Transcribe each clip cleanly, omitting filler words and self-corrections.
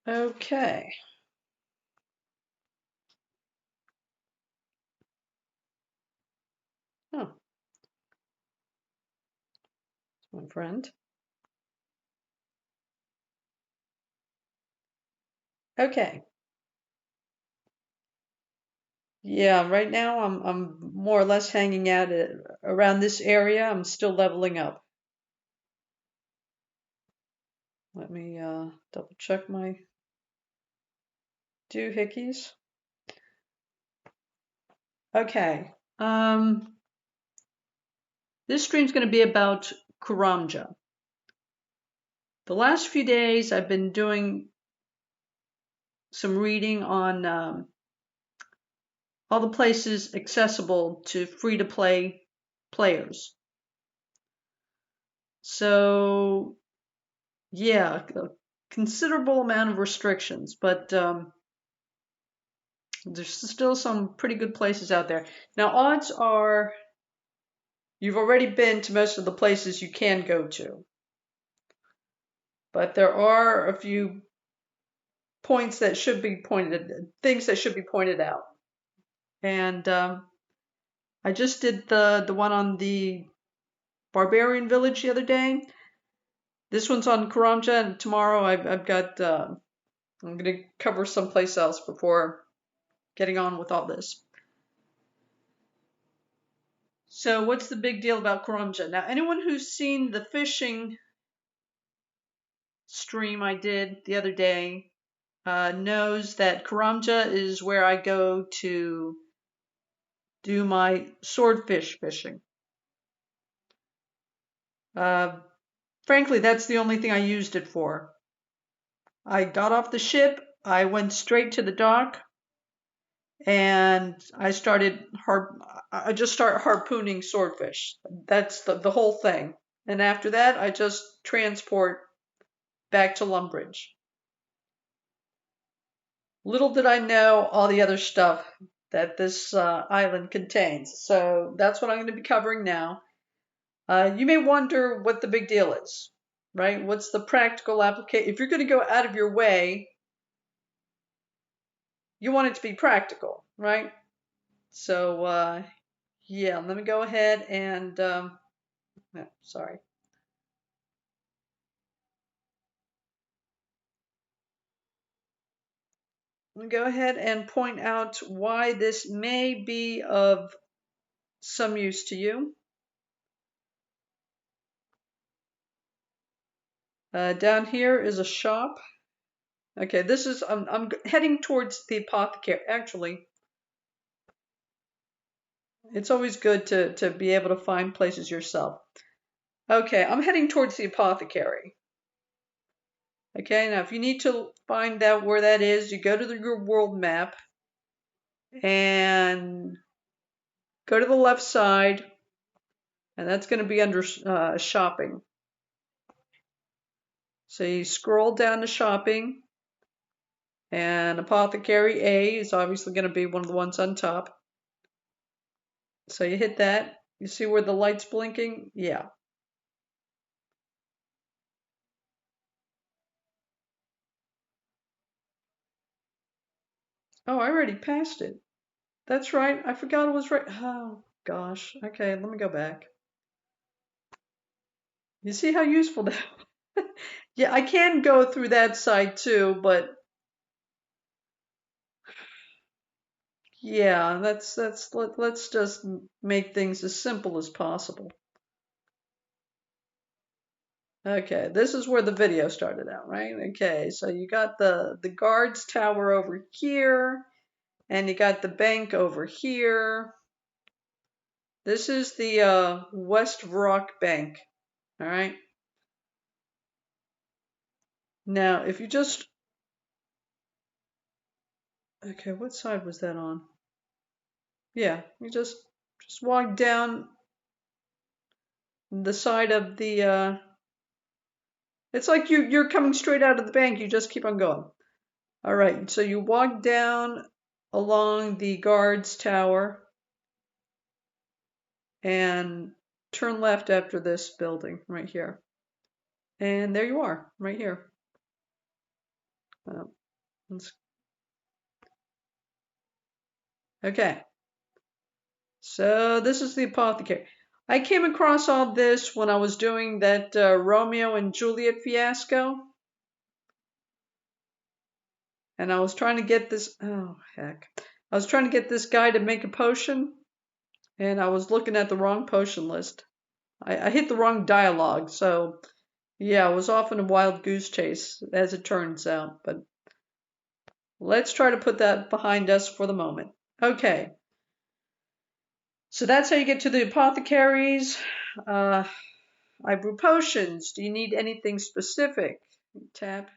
Okay. Oh, my friend. Okay. Yeah, right now I'm more or less hanging out around this area. I'm still leveling up. Let me double check my doohickeys. Okay. This stream's going to be about Karamja. The last few days I've been doing some reading on all the places accessible to free-to-play players. So, yeah, a considerable amount of restrictions, but there's still some pretty good places out there. Now, odds are you've already been to most of the places you can go to, but there are a few points that should be things that should be pointed out. And I just did the one on the Barbarian Village the other day. This one's on Karamja, and tomorrow I've got I'm going to cover someplace else before getting on with all this. So what's the big deal about Karamja? Now, anyone who's seen the fishing stream I did the other day knows that Karamja is where I go to do my swordfish fishing. Uh, Frankly, that's the only thing I used it for. I got off the ship, I went straight to the dock, and I just start harpooning swordfish. That's the whole thing. And after that, I just transport back to Lumbridge. Little did I know all the other stuff that this island contains. So that's what I'm going to be covering now. You may wonder what the big deal is, right? What's the practical application? If you're going to go out of your way, you want it to be practical, right? So, yeah, let me go ahead and, sorry. Let me go ahead and point out why this may be of some use to you. Down here is a shop. Okay, this is, I'm heading towards the apothecary. Actually, it's always good to be able to find places yourself. Okay, I'm heading towards the apothecary. Okay, now if you need to find out where that is, you go to your world map and go to the left side, and that's going to be under shopping. So you scroll down to shopping, and apothecary A is obviously going to be one of the ones on top. So you hit that. You see where the light's blinking? Yeah. Oh, I already passed it. That's right. I forgot it was right. Oh, gosh. Okay, let me go back. You see how useful that Yeah, I can go through that side too, but yeah, let's just make things as simple as possible. Okay, this is where the video started out, right? Okay, so you got the guards tower over here, and you got the bank over here. This is the West Rock Bank, all right? Now, if you just, okay, what side was that on? Yeah, you just walk down the side of the, it's like you're coming straight out of the bank, you just keep on going. All right, so you walk down along the guards tower and turn left after this building right here. And there you are, right here. Uh, okay, so this is the apothecary. I came across all this when I was doing that Romeo and Juliet fiasco, and I was trying to get this. Oh heck! I was trying to get this guy to make a potion, and I was looking at the wrong potion list. I hit the wrong dialogue, so yeah, I was off in a wild goose chase, as it turns out. But let's try to put that behind us for the moment. Okay, so that's how you get to the apothecaries. Uh, I brew potions. Do you need anything specific? Tap.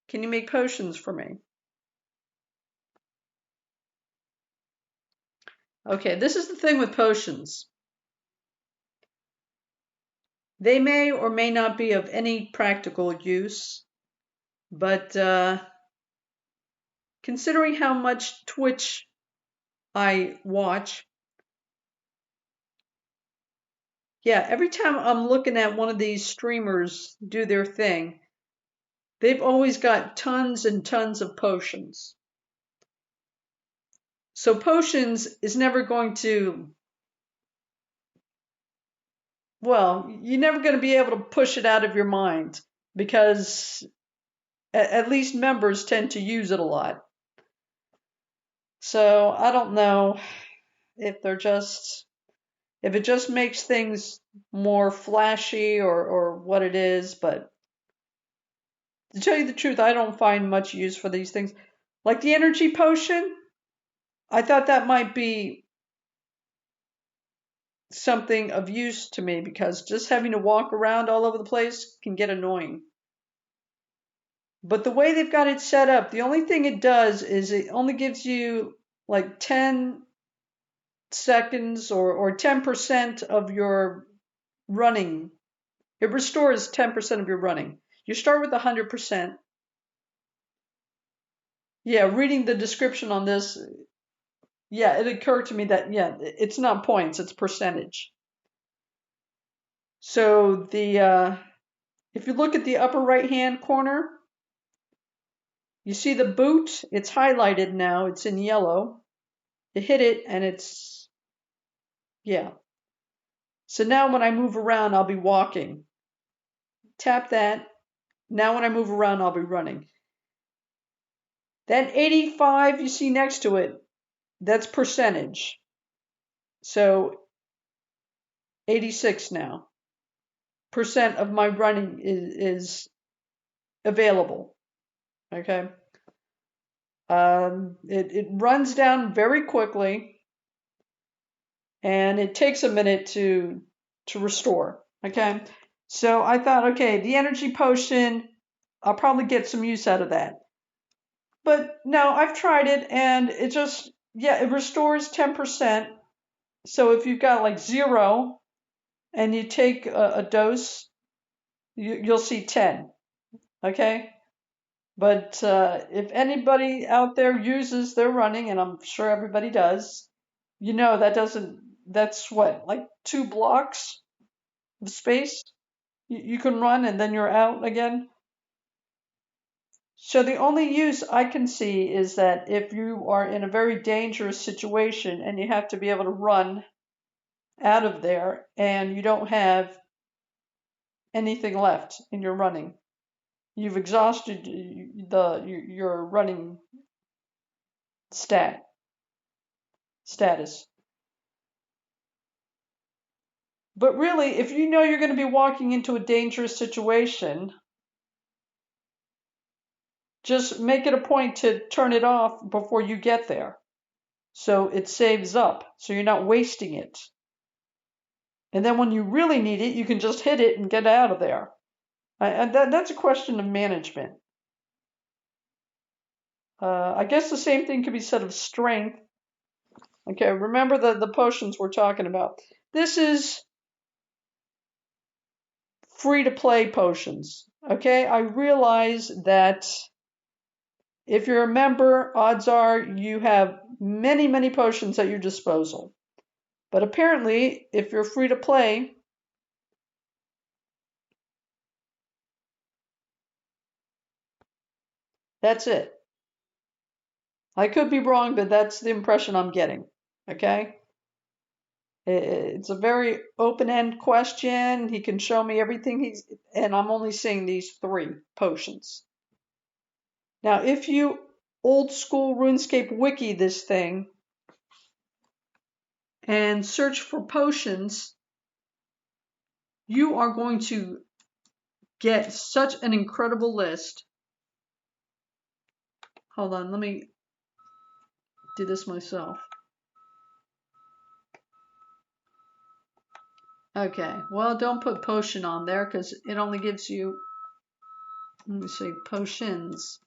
Can you make potions for me? Okay, this is the thing with potions. They may or may not be of any practical use, but considering how much Twitch I watch, yeah, every time I'm looking at one of these streamers do their thing, they've always got tons and tons of potions. So potions is never going to, well, you're never going to be able to push it out of your mind because at least members tend to use it a lot. So I don't know if if it just makes things more flashy or what it is, but to tell you the truth, I don't find much use for these things. Like the energy potion, I thought that might be something of use to me because just having to walk around all over the place can get annoying. But the way they've got it set up, the only thing it does is it only gives you like 10 seconds or 10% of your running. It restores 10% of your running. You start with 100%. Yeah, reading the description on this, yeah, it occurred to me that, yeah, it's not points, it's percentage. So if you look at the upper right-hand corner, you see the boot, it's highlighted now, it's in yellow. You hit it and it's, yeah. So now when I move around, I'll be walking. Tap that. Now when I move around, I'll be running. That 85 you see next to it, that's percentage. So 86 now. Percent of my running is available. Okay. It runs down very quickly and it takes a minute to restore. Okay. So I thought, okay, the energy potion, I'll probably get some use out of that. But no, I've tried it and it just, yeah, it restores 10%. So if you've got like 0 and you take a dose, you'll see 10. Okay. But if anybody out there uses their running, and I'm sure everybody does, you know that's what, like 2 blocks of space you can run and then you're out again. So the only use I can see is that if you are in a very dangerous situation and you have to be able to run out of there and you don't have anything left in your running, you've exhausted your running status. But really, if you know you're going to be walking into a dangerous situation, just make it a point to turn it off before you get there. So it saves up, so you're not wasting it. And then when you really need it, you can just hit it and get out of there. And that's a question of management. I guess the same thing could be said of strength. Okay, remember the potions we're talking about. This is free to play potions. Okay, I realize that if you're a member, odds are you have many, many potions at your disposal. But apparently, if you're free to play, That's it. I could be wrong, but that's the impression I'm getting. Okay? It's a very open-end question. He can show me everything and I'm only seeing these 3 potions. Now, if you old school RuneScape wiki this thing and search for potions, you are going to get such an incredible list. Hold on, let me do this myself. Okay, well, don't put potion on there because it only gives you, let me see, potions.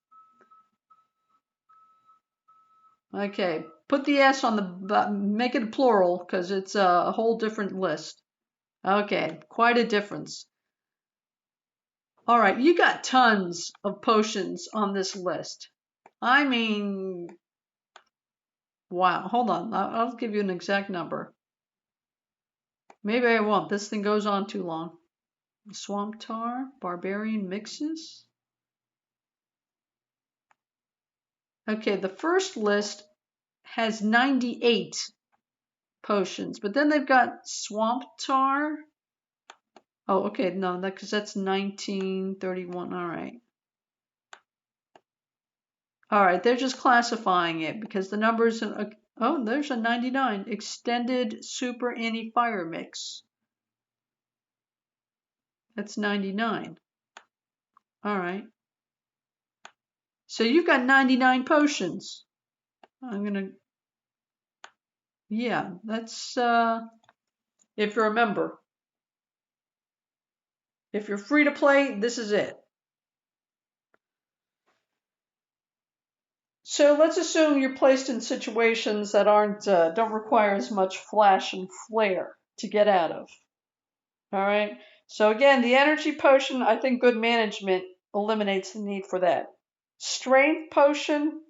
Okay, put the S on the, make it a plural because it's a whole different list. Okay, quite a difference. All right, you got tons of potions on this list. I mean, wow, hold on, I'll give you an exact number. Maybe I won't, this thing goes on too long. Swamp tar, barbarian mixes. Okay, the first list has 98 potions, but then they've got swamp tar. Oh, okay, no, because that's 1931. All right. All right, they're just classifying it because the numbers. Oh, there's a 99 extended super any fire mix. That's 99. All right. So you've got 99 potions. I'm gonna. Yeah, that's if you're a member. If you're free to play, this is it. So let's assume you're placed in situations that don't require as much flash and flare to get out of. All right. So again, the energy potion, I think good management eliminates the need for that. Strength potion,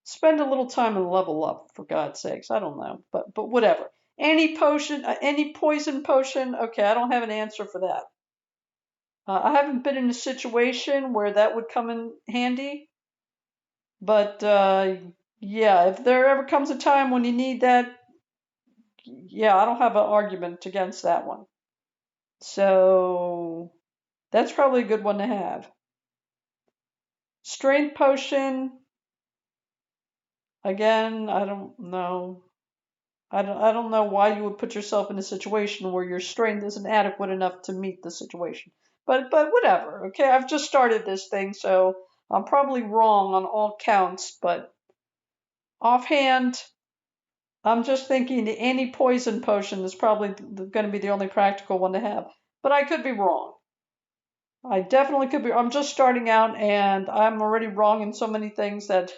spend a little time and level up for God's sakes. I don't know, but whatever. Any potion, any poison potion. Okay, I don't have an answer for that. I haven't been in a situation where that would come in handy. But yeah, if there ever comes a time when you need that, yeah, I don't have an argument against that one. So that's probably a good one to have. Strength potion, again, I don't know. I don't know why you would put yourself in a situation where your strength isn't adequate enough to meet the situation. But whatever. Okay, I've just started this thing, so I'm probably wrong on all counts, but offhand, I'm just thinking the anti-poison potion is probably going to be the only practical one to have. But I could be wrong. I definitely could be. I'm just starting out and I'm already wrong in so many things that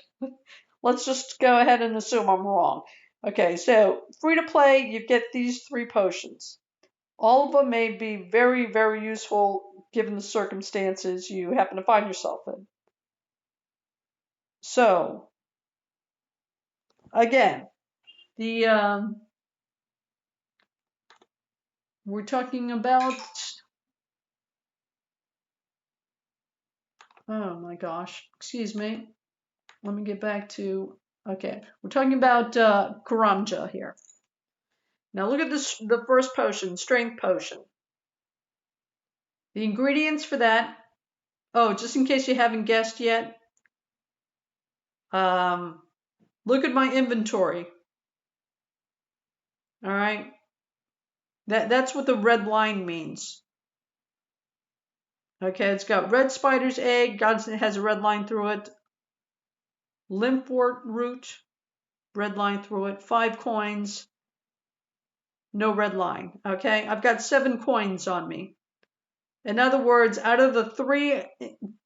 let's just go ahead and assume I'm wrong. Okay, so free to play, you get these 3 potions. All of them may be very, very useful given the circumstances you happen to find yourself in. So, again, the we're talking about. Oh my gosh, excuse me. Let me get back to, okay, we're talking about Karamja here. Now look at this, the first potion, strength potion. The ingredients for that, oh, just in case you haven't guessed yet, look at my inventory. All right, that's what the red line means. Okay, it's got red spider's egg, it has a red line through it. Limpwort root, red line through it. 5 coins, no red line. Okay, I've got 7 coins on me. In other words, out of the 3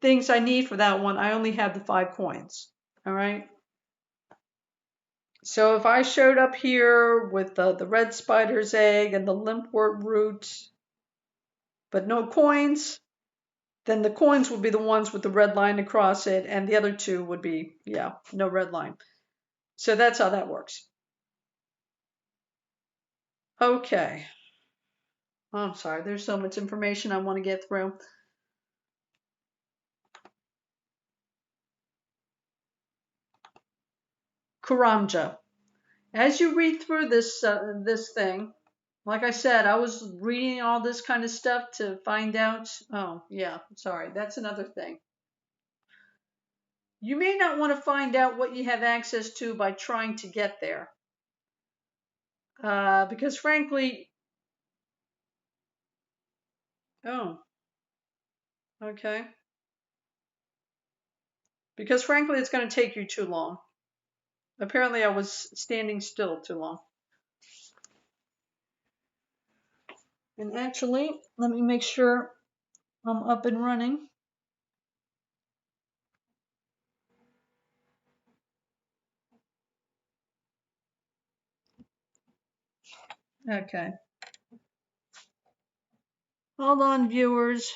things I need for that one, I only have the 5 coins. All right. So if I showed up here with the red spider's egg and the limpwort root, but no coins, then the coins would be the ones with the red line across it, and the other 2 would be, yeah, no red line. So that's how that works. Okay. Oh, I'm sorry, there's so much information I want to get through. Karamja. As you read through this thing, like I said, I was reading all this kind of stuff to find out. Oh, yeah, sorry, that's another thing. You may not want to find out what you have access to by trying to get there. Because frankly, oh, okay. Because frankly, it's going to take you too long. Apparently, I was standing still too long. And actually, let me make sure I'm up and running. Okay. Hold on, viewers.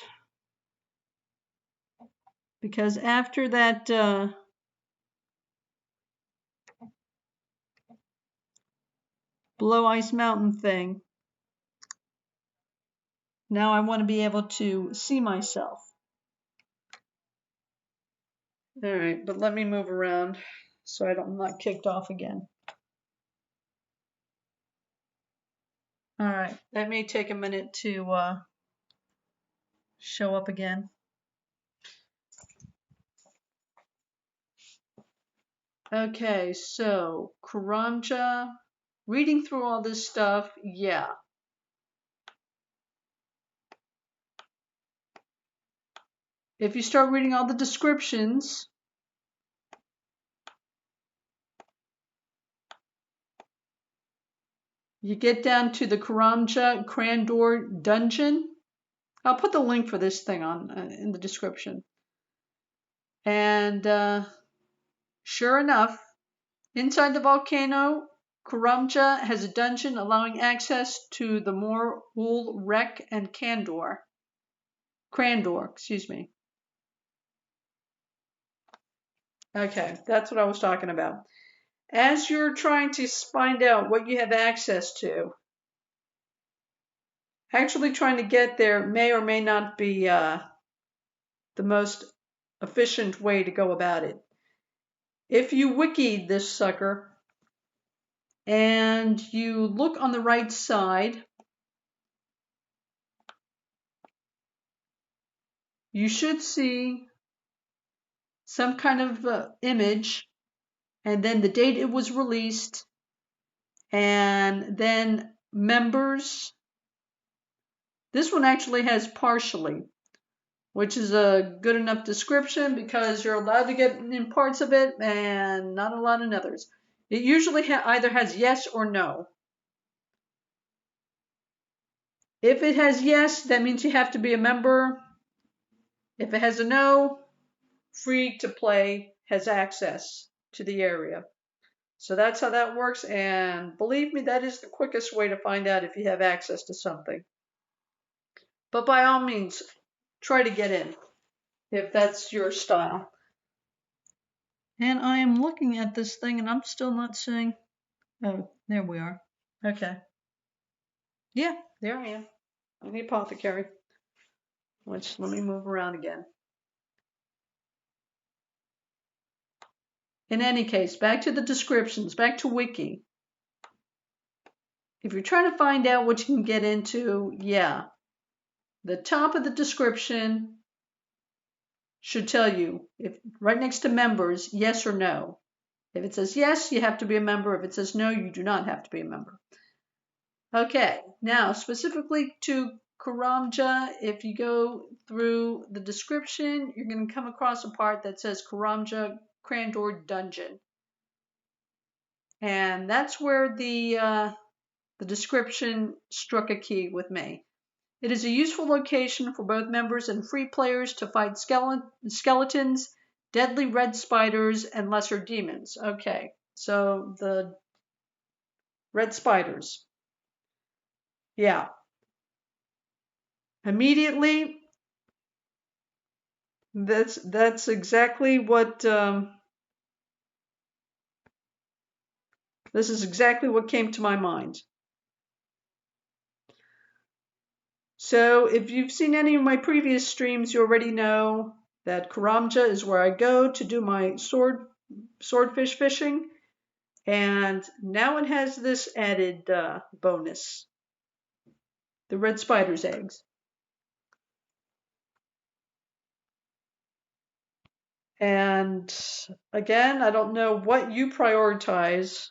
Because after that Below Ice Mountain thing, now I want to be able to see myself. All right, but let me move around so I'm not kicked off again. All right, that may take a minute to show up again. Okay, so Karamja, reading through all this stuff, yeah. If you start reading all the descriptions, you get down to the Karamja Crandor dungeon. I'll put the link for this thing on in the description. And sure enough, inside the volcano, Karamja has a dungeon allowing access to the more Ul Rek and Crandor, excuse me. Okay, that's what I was talking about. As you're trying to find out what you have access to, actually trying to get there may or may not be the most efficient way to go about it. If you wiki this sucker and you look on the right side, you should see some kind of image, and then the date it was released, and then members. This one actually has partially, which is a good enough description because you're allowed to get in parts of it and not allowed in others. It usually either has yes or no. If it has yes, that means you have to be a member. If it has a no, free to play, has access to the area. So that's how that works, and believe me, that is the quickest way to find out if you have access to something. But by all means, try to get in if that's your style. And I am looking at this thing and I'm still not seeing. Oh, there we are. Okay. Yeah, there I am. I'm the apothecary. Let me move around again. In any case, back to the descriptions, back to Wiki. If you're trying to find out what you can get into, yeah, the top of the description should tell you, if right next to members, yes or no. If it says yes, you have to be a member. If it says no, you do not have to be a member. Okay, now specifically to Karamja, if you go through the description, you're going to come across a part that says Karamja Crandor Dungeon. And that's where the description struck a key with me. It is a useful location for both members and free players to fight skeletons, deadly red spiders, and lesser demons. Okay, so the red spiders. Yeah. Immediately, that's exactly what this is exactly what came to my mind. So if you've seen any of my previous streams, you already know that Karamja is where I go to do my swordfish fishing. And now it has this added bonus, the red spider's eggs. And again, I don't know what you prioritize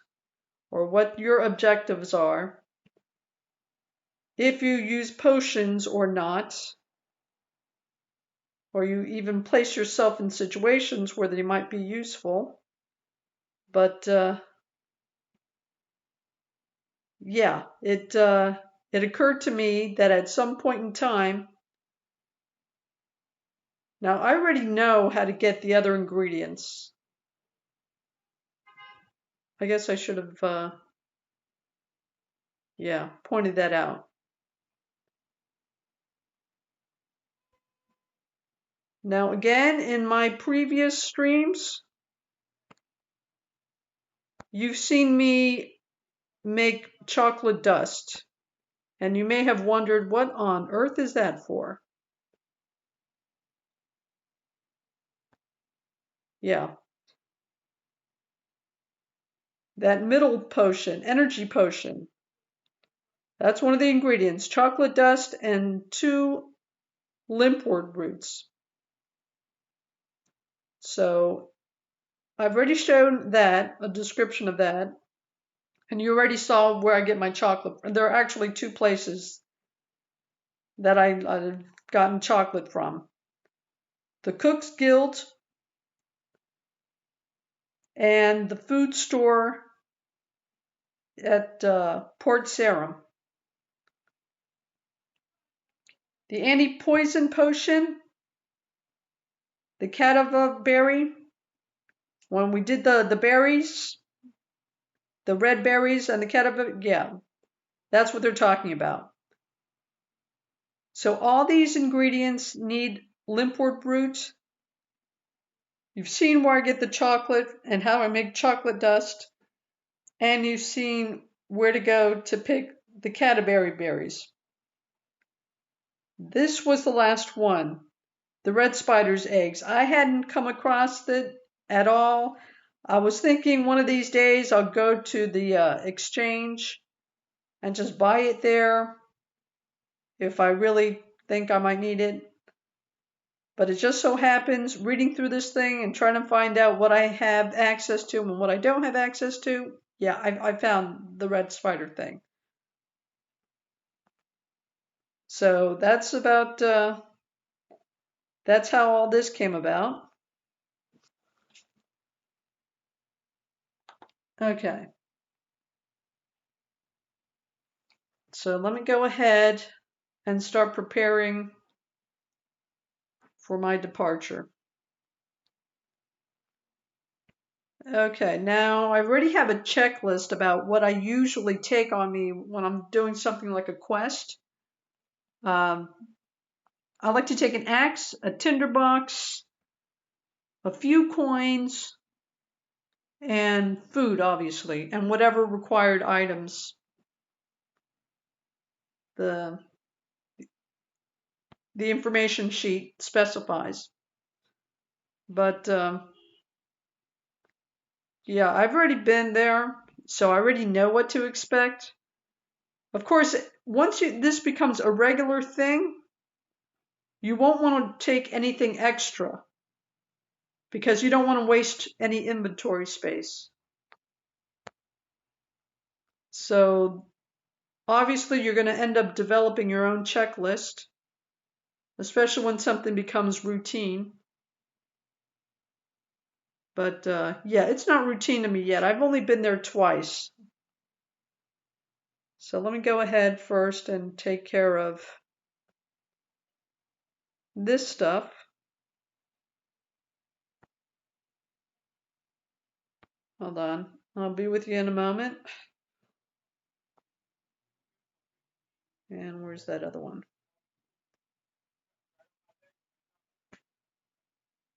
or what your objectives are, if you use potions or not, or you even place yourself in situations where they might be useful. But yeah, it occurred to me that at some point in time, now I already know how to get the other ingredients. I guess I should have yeah, pointed that out. Now again, in my previous streams, you've seen me make chocolate dust, and you may have wondered, what on earth is that for? Yeah, that middle potion, energy potion, that's one of the ingredients, chocolate dust and 2 limpwort roots. So I've already shown that, a description of that, and you already saw where I get my chocolate. There are actually 2 places that I've gotten chocolate from. The Cook's Guild and the food store at Port Sarum. The anti-poison potion, the Catava berry, when we did the berries, the red berries and the Catava, yeah, that's what they're talking about. So all these ingredients need limpwort root. You've seen where I get the chocolate and how I make chocolate dust, and you've seen where to go to pick the Cataberry berries. This was the last one, the red spider's eggs. I hadn't come across it at all. I was thinking one of these days I'll go to the exchange and just buy it there if I really think I might need it. But it just so happens, reading through this thing and trying to find out what I have access to and what I don't have access to, yeah, I found the red spider thing. So that's about, that's how all this came about. Okay. So let me go ahead and start preparing for my departure. Okay, now I already have a checklist about what I usually take on me when I'm doing something like a quest. I like to take an axe, a tinderbox, a few coins, and food, obviously, and whatever required items the information sheet specifies. But yeah, I've already been there, so I already know what to expect. Of course, once this becomes a regular thing, you won't want to take anything extra because you don't want to waste any inventory space. So obviously you're going to end up developing your own checklist, especially when something becomes routine. But yeah, it's not routine to me yet. I've only been there twice. So let me go ahead first and take care of this stuff. Hold on. I'll be with you in a moment. And where's that other one?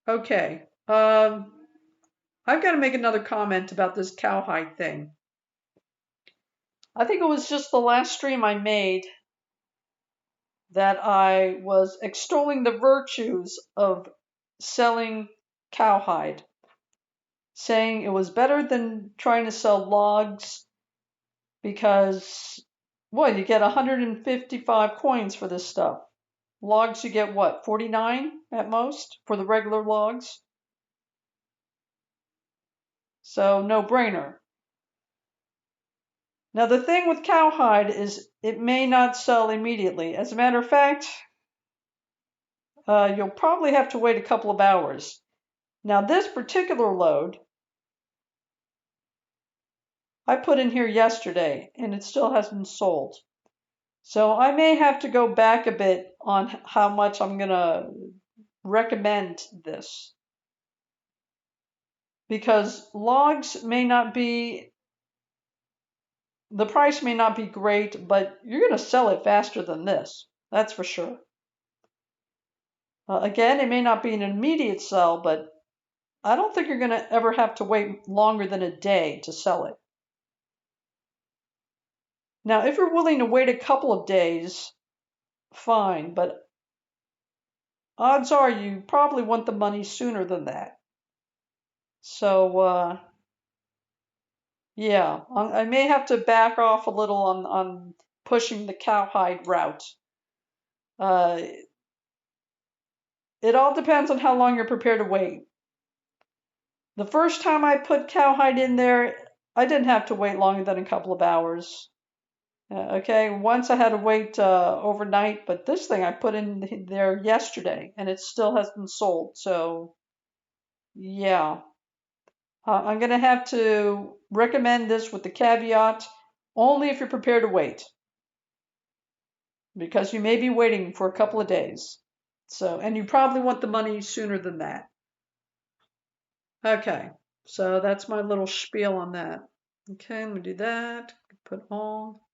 Okay. I've got to make another comment about this cowhide thing. I think it was just the last stream I made that I was extolling the virtues of selling cowhide. saying it was better than trying to sell logs because, well, you get 155 coins for this stuff. Logs, you get what, 49 at most for the regular logs? So no brainer. Now the thing with cowhide is it may not sell immediately. As a matter of fact, you'll probably have to wait a couple of hours. Now this particular load I put in here yesterday and it still hasn't sold. So I may have to go back a bit on how much I'm going to recommend this. Because logs may not be, the price may not be great, but you're going to sell it faster than this. That's for sure. Again, it may not be an immediate sell, but I don't think you're going to ever have to wait longer than a day to sell it. Now, if you're willing to wait a couple of days, fine, but odds are you probably want the money sooner than that. So, yeah, I may have to back off a little on pushing the cowhide route. It all depends on how long you're prepared to wait. The first time I put cowhide in there, I didn't have to wait longer than a couple of hours. Okay, once I had to wait overnight, but this thing I put in there yesterday and it still hasn't sold. So, yeah, I'm going to have to recommend this with the caveat only if you're prepared to wait, because you may be waiting for a couple of days. So, and you probably want the money sooner than that. Okay, so that's my little spiel on that. Okay, let me do that. Put all.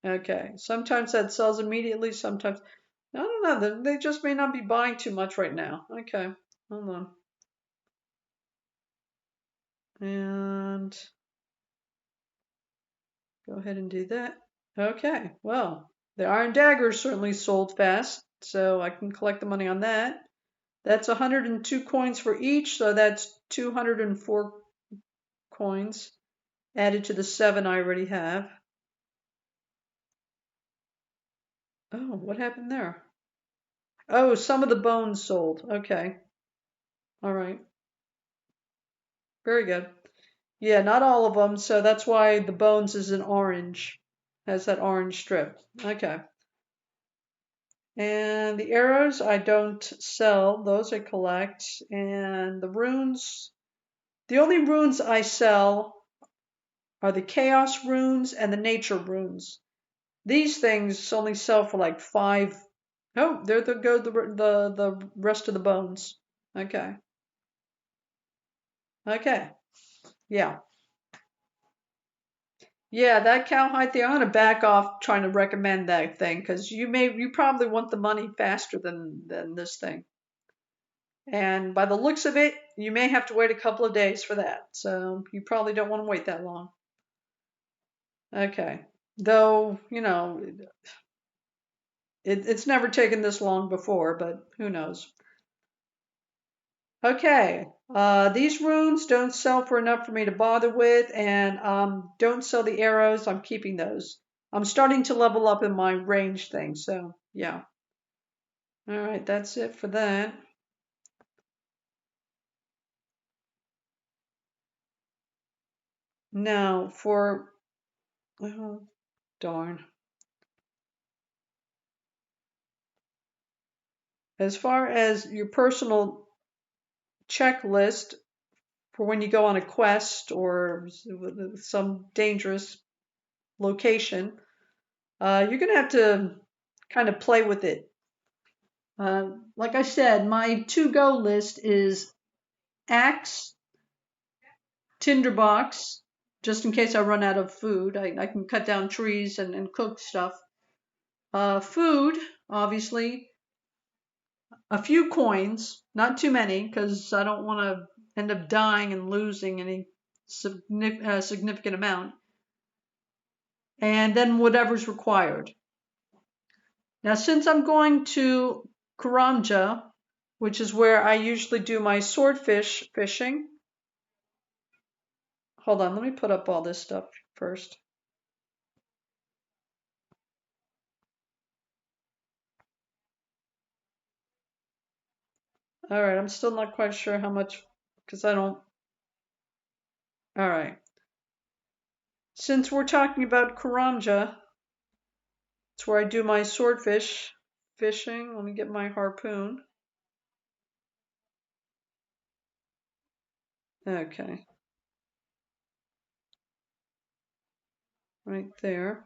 Okay, sometimes that sells immediately, sometimes, I don't know, they just may not be buying too much right now. Okay, hold on. And go ahead and do that. Okay, well, the Iron Dagger certainly sold fast, so I can collect the money on that. That's 102 coins for each, so that's 204 coins added to the 7 I already have. Oh, what happened there? Oh, some of the bones sold. Okay. All right. Very good. Yeah, not all of them, so that's why the bones is an orange. Has that orange strip. Okay. And the arrows I don't sell, those I collect. And the runes, the only runes I sell are the chaos runes and the nature runes. These things only sell for like 5. Oh, there go the rest of the bones. Okay. Okay. Yeah. Yeah, that cowhide thing, I'm gonna back off trying to recommend that thing because you probably want the money faster than this thing. And by the looks of it, you may have to wait a couple of days for that. So you probably don't want to wait that long. Okay. Though, it's never taken this long before, but who knows. Okay. These runes don't sell for enough for me to bother with, and don't sell the arrows. I'm keeping those. I'm starting to level up in my range thing, so yeah. All right, that's it for that. Now for, oh, darn. As far as your personal checklist for when you go on a quest or some dangerous location, you're going to have to kind of play with it. Like I said, my to-go list is axe, tinderbox, just in case I run out of food. I can cut down trees and cook stuff. Food, obviously. A few coins, not too many, because I don't want to end up dying and losing any significant amount. And then whatever's required. Now, since I'm going to Karamja, which is where I usually do my swordfish fishing. Hold on, let me put up all this stuff first. All right, I'm still not quite sure how much, because I don't. All right. Since we're talking about Karamja, it's where I do my swordfish fishing. Let me get my harpoon. Okay. Right there.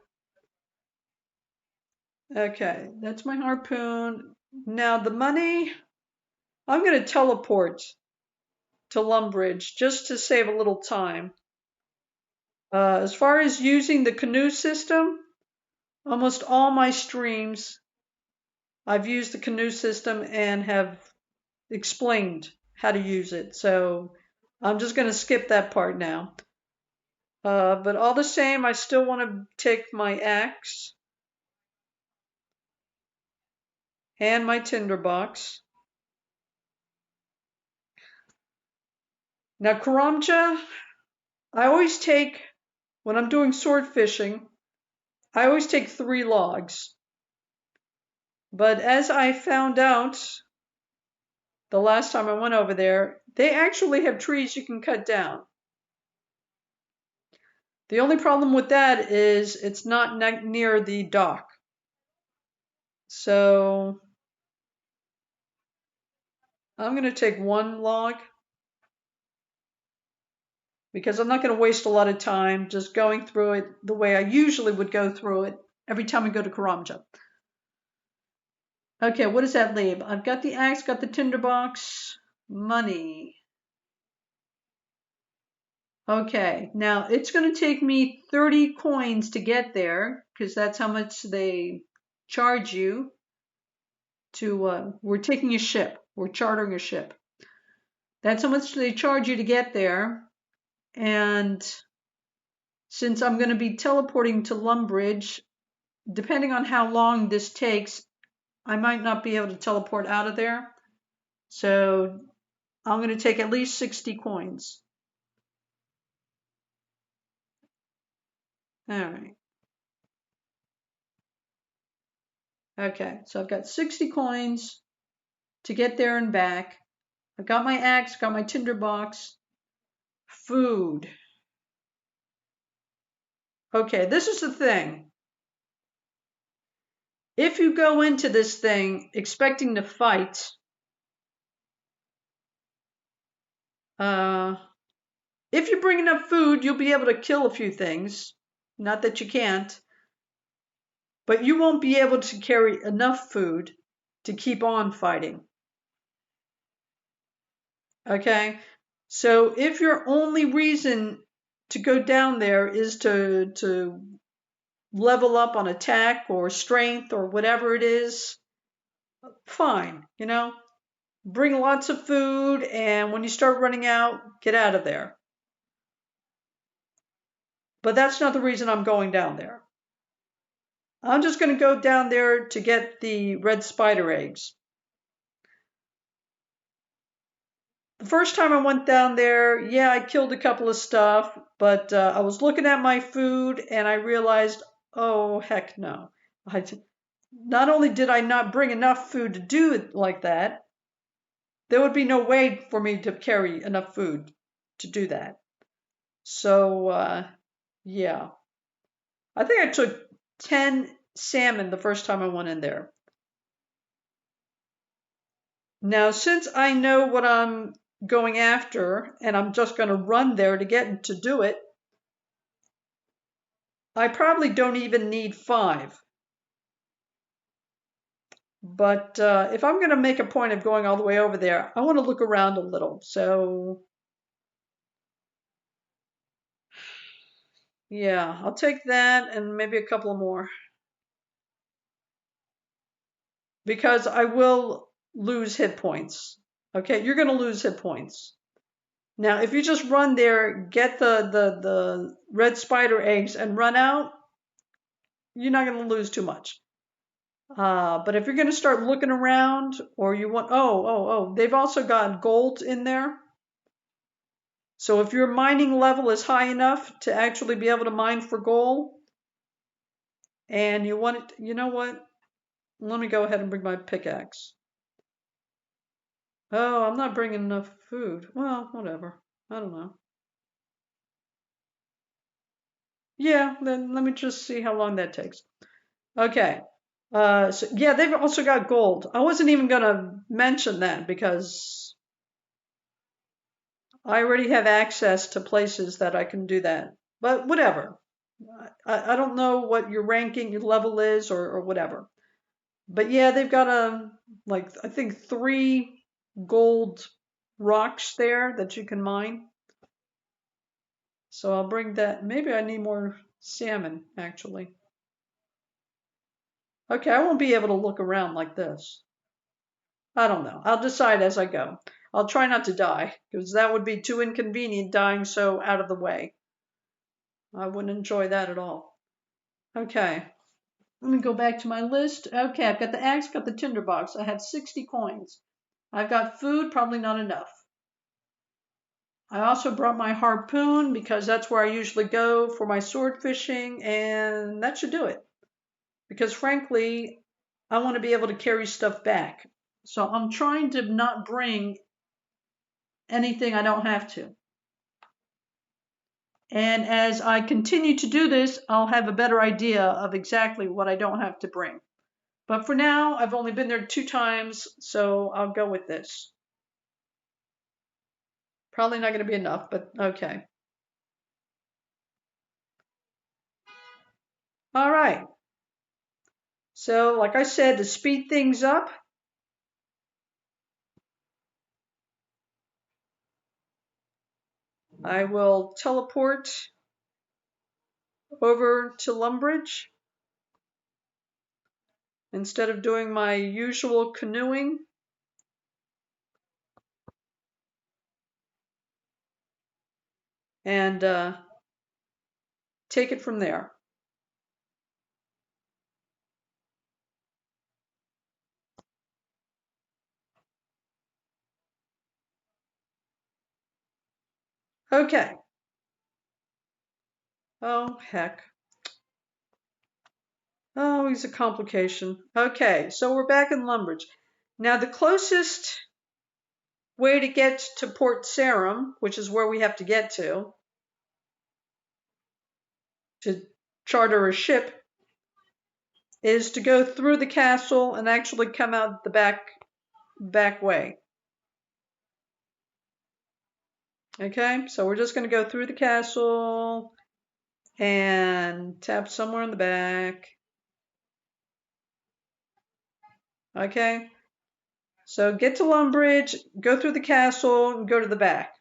Okay, that's my harpoon. Now the money, I'm going to teleport to Lumbridge just to save a little time. As far as using the canoe system, almost all my streams, I've used the canoe system and have explained how to use it. So I'm just going to skip that part now. But all the same, I still want to take my axe and my tinderbox. Now, Karamja, I always take, when I'm doing sword fishing, I always take 3 logs. But as I found out the last time I went over there, they actually have trees you can cut down. The only problem with that is it's not near the dock. So I'm going to take 1 log because I'm not going to waste a lot of time just going through it the way I usually would go through it every time I go to Karamja. Okay, what does that leave? I've got the axe, got the tinderbox, money. Okay, now it's going to take me 30 coins to get there because that's how much they charge you to, we're taking a ship, we're chartering a ship. That's how much they charge you to get there. And since I'm going to be teleporting to Lumbridge, depending on how long this takes, I might not be able to teleport out of there. So I'm going to take at least 60 coins. All right. Okay, so I've got 60 coins to get there and back. I've got my axe, got my tinderbox, food. Okay, this is the thing. If you go into this thing expecting to fight, if you bring enough food, you'll be able to kill a few things. Not that you can't. But you won't be able to carry enough food to keep on fighting. Okay? So if your only reason to go down there is to level up on attack or strength or whatever it is, fine, you know? Bring lots of food, and when you start running out, get out of there. But that's not the reason I'm going down there. I'm just going to go down there to get the red spider eggs. The first time I went down there, yeah, I killed a couple of stuff, but I was looking at my food and I realized, oh, heck no. Not only did I not bring enough food to do it like that, there would be no way for me to carry enough food to do that. So, yeah. I think I took 10 salmon the first time I went in there. Now, since I know what I'm going after and I'm just going to run there to get to do it, I probably don't even need 5. But if I'm going to make a point of going all the way over there, I want to look around a little. So, yeah, I'll take that and maybe a couple more. Because I will lose hit points. Okay, you're going to lose hit points. Now, if you just run there, get the red spider eggs and run out, you're not going to lose too much. But if you're going to start looking around, or you want, they've also got gold in there. So if your mining level is high enough to actually be able to mine for gold, and you want it, you know what? Let me go ahead and bring my pickaxe. Oh, I'm not bringing enough food. Well, whatever. I don't know. Yeah, then let me just see how long that takes. Okay. So yeah, they've also got gold. I wasn't even gonna mention that because I already have access to places that I can do that. But whatever. I don't know what your ranking, your level is, or whatever. But yeah, they've got I think 3 gold rocks there that you can mine. So I'll bring that. Maybe I need more salmon, actually. Okay, I won't be able to look around like this. I don't know. I'll decide as I go. I'll try not to die, because that would be too inconvenient dying so out of the way. I wouldn't enjoy that at all. Okay, let me go back to my list. Okay, I've got the axe, got the tinderbox. I have 60 coins. I've got food, probably not enough. I also brought my harpoon because that's where I usually go for my sword fishing, and that should do it. Because frankly, I want to be able to carry stuff back. So I'm trying to not bring anything I don't have to. And as I continue to do this, I'll have a better idea of exactly what I don't have to bring. But for now, I've only been there 2 times, so I'll go with this. Probably not going to be enough, but okay. All right. So, like I said, to speed things up, I will teleport over to Lumbridge instead of doing my usual canoeing. And take it from there. Okay. Oh, heck. Oh, he's a complication. Okay, so we're back in Lumbridge. Now, the closest way to get to Port Sarum, which is where we have to get to charter a ship, is to go through the castle and actually come out the back way. Okay, so we're just going to go through the castle and tap somewhere in the back. Okay, so get to Lumbridge, go through the castle, and go to the back.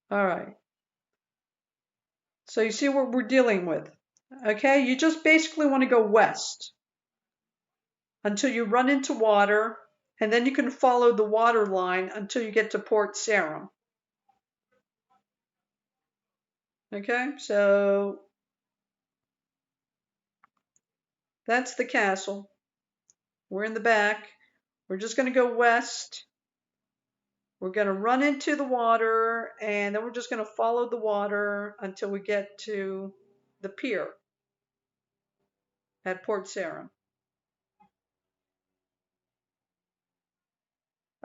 All right. So you see what we're dealing with. Okay, you just basically want to go west until you run into water, and then you can follow the water line until you get to Port Sarum. Okay, so that's the castle. We're in the back. We're just going to go west. We're going to run into the water, and then we're just going to follow the water until we get to the pier at Port Sarum.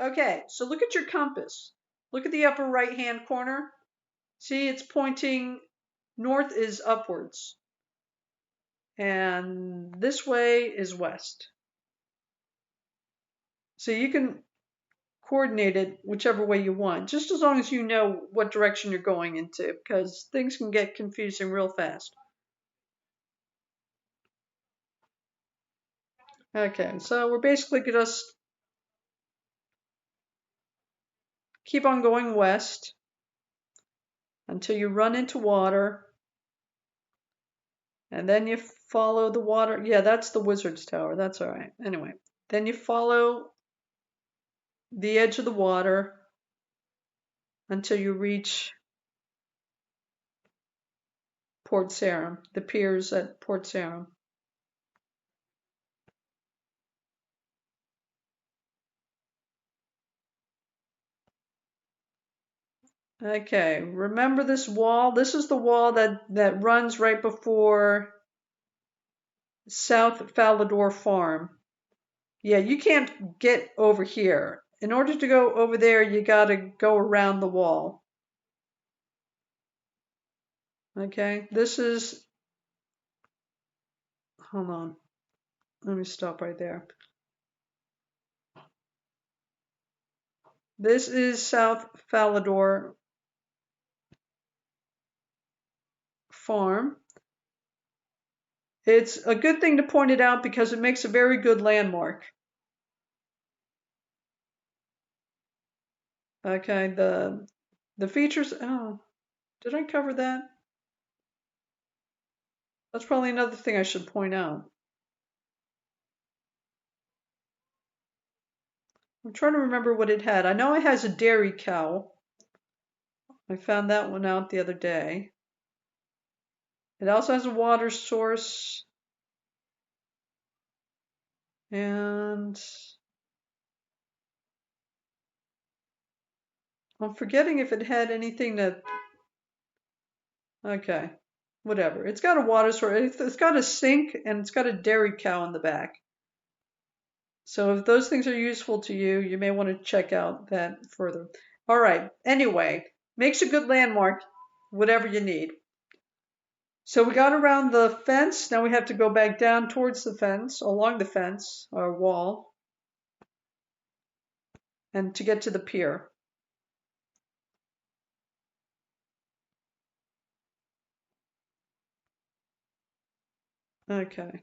Okay, so look at your compass. Look at the upper right-hand corner. See, it's pointing north is upwards, and this way is west. So you can coordinate it whichever way you want, just as long as you know what direction you're going into, because things can get confusing real fast. Okay, so we're basically just keep on going west until you run into water, and then you follow the water. Yeah, that's the wizard's tower. That's all right. Anyway, then you follow the edge of the water until you reach Port Sarim, the piers at Port Sarim. Okay, remember this wall? This is the wall that runs right before South Falador Farm. Yeah, you can't get over here. In order to go over there, you gotta go around the wall. Okay, this is, hold on, let me stop right there. This is South Falador Farm. It's a good thing to point it out because it makes a very good landmark. Okay, the features, oh, did I cover that? That's probably another thing I should point out. I'm trying to remember what it had. I know it has a dairy cow. I found that one out the other day. It also has a water source. And I'm forgetting if it had anything that, okay, whatever. It's got a water source. It's got a sink and it's got a dairy cow in the back. So if those things are useful to you, you may want to check out that further. All right. Anyway, makes a good landmark, whatever you need. So we got around the fence. Now we have to go back down towards the fence, along the fence or wall, and to get to the pier. Okay.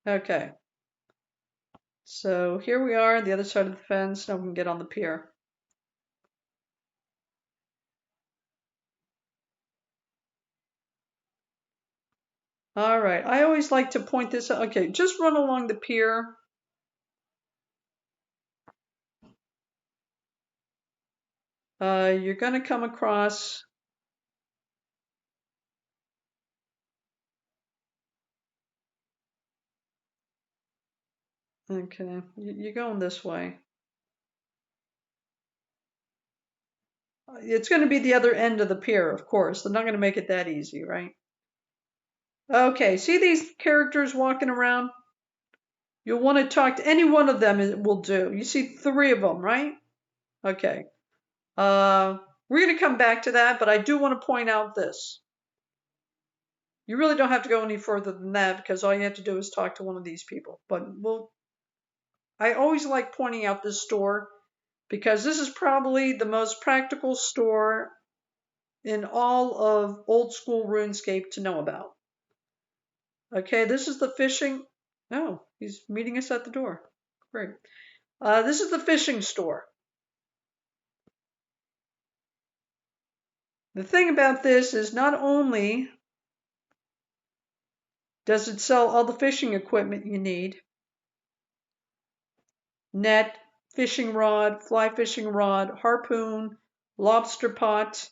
Okay. So here we are, the other side of the fence. Now we can get on the pier. All right. I always like to point this out. Okay, just run along the pier. You're going to come across. Okay, you're going this way. It's going to be the other end of the pier, of course. They're not going to make it that easy, right? Okay, see these characters walking around? You'll want to talk to any one of them, it will do. You see 3 of them, right? Okay. We're going to come back to that, but I do want to point out this. You really don't have to go any further than that because all you have to do is talk to one of these people. But I always like pointing out this store because this is probably the most practical store in all of old school RuneScape to know about. Okay, this is the fishing. Oh, he's meeting us at the door. Great. This is the fishing store. The thing about this is not only does it sell all the fishing equipment you need, net, fishing rod, fly fishing rod, harpoon, lobster pot,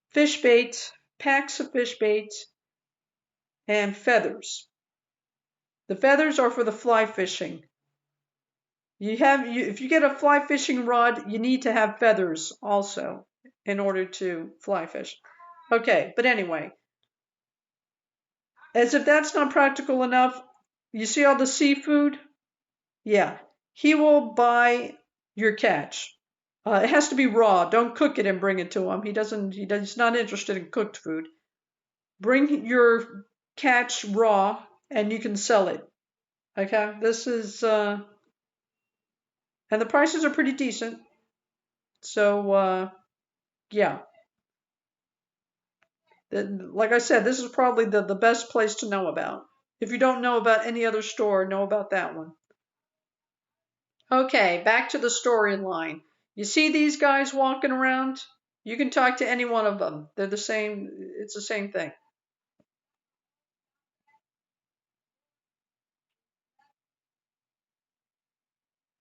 fish bait, packs of fish bait, and feathers. The feathers are for the fly fishing. If you get a fly fishing rod, you need to have feathers also in order to fly fish. Okay, but anyway, as if that's not practical enough, you see all the seafood? Yeah, he will buy your catch. It has to be raw. Don't cook it and bring it to him. He's not interested in cooked food. Bring your catch raw and you can sell it. Okay, this is, and the prices are pretty decent. So, yeah. Like I said, this is probably the best place to know about. If you don't know about any other store, know about that one. Okay, back to the storyline. You see these guys walking around? You can talk to any one of them. They're the same, it's the same thing.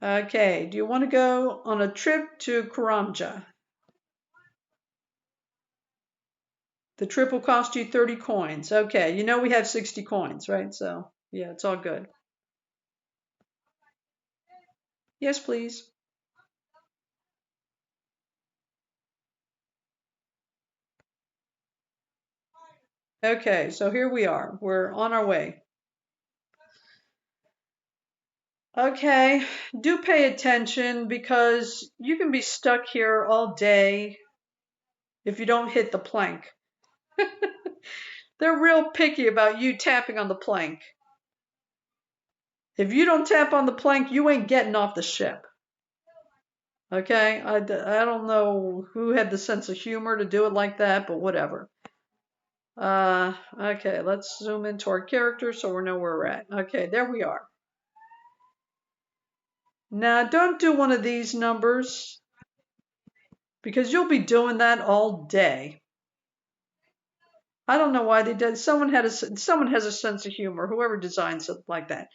Okay, do you want to go on a trip to Karamja? The trip will cost you 30 coins. Okay, you know we have 60 coins, right? So, yeah, it's all good. Yes, please. Okay, so here we are. We're on our way. Okay, do pay attention because you can be stuck here all day if you don't hit the plank. They're real picky about you tapping on the plank. If you don't tap on the plank, you ain't getting off the ship. Okay, I don't know who had the sense of humor to do it like that, but whatever. Okay, let's zoom into our character so we know where we're at. Okay, there we are. Now, don't do one of these numbers because you'll be doing that all day. I don't know why they did. Someone has a sense of humor. Whoever designs it like that.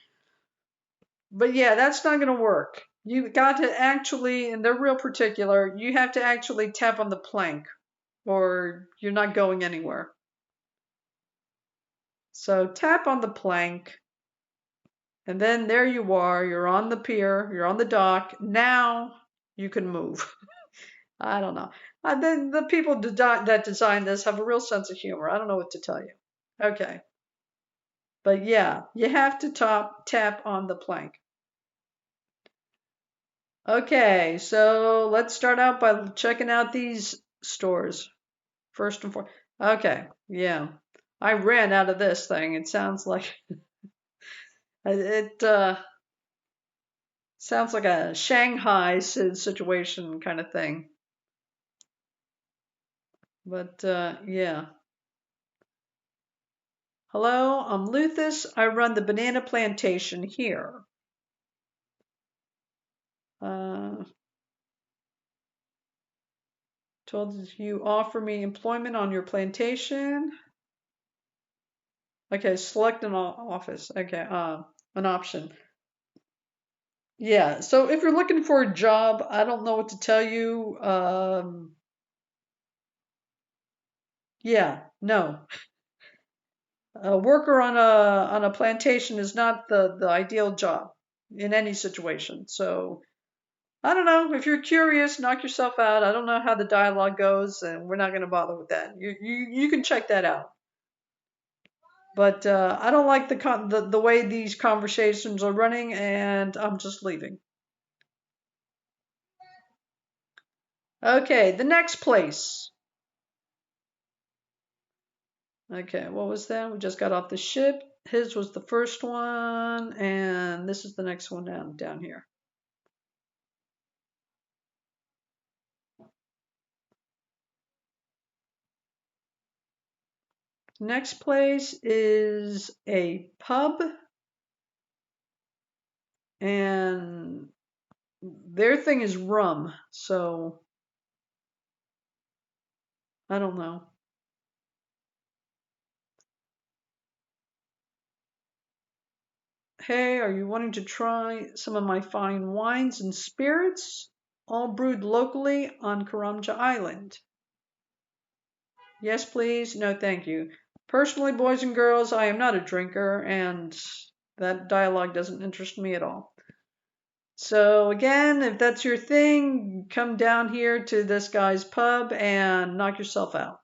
But yeah, that's not going to work. You got to actually, and they're real particular. You have to actually tap on the plank, or you're not going anywhere. So tap on the plank, and then there you are. You're on the pier. You're on the dock. Now you can move. I don't know. Then the people that designed this have a real sense of humor. I don't know what to tell you. Okay. But yeah, you have to tap on the plank. Okay, so let's start out by checking out these stores first and foremost. Okay, yeah. I ran out of this thing. It sounds like it sounds like a Shanghai situation kind of thing. But yeah. Hello, I'm Luthus. I run the banana plantation here. Uh, told you offer me employment on your plantation. Okay, select an office. Okay, an option. Yeah, so if you're looking for a job, I don't know what to tell you. Yeah, no. A worker on a plantation is not the ideal job in any situation. So I don't know. If you're curious, knock yourself out. I don't know how the dialogue goes, and we're not going to bother with that. You can check that out. But I don't like the way these conversations are running, and I'm just leaving. Okay, the next place. Okay, what was that? We just got off the ship. His was the first one, and this is the next one down here. Next place is a pub, and their thing is rum, so I don't know. Hey, are you wanting to try some of my fine wines and spirits? All brewed locally on Karamja Island. Yes, please. No, thank you. Personally, boys and girls, I am not a drinker, and that dialogue doesn't interest me at all. So again, if that's your thing, come down here to this guy's pub and knock yourself out.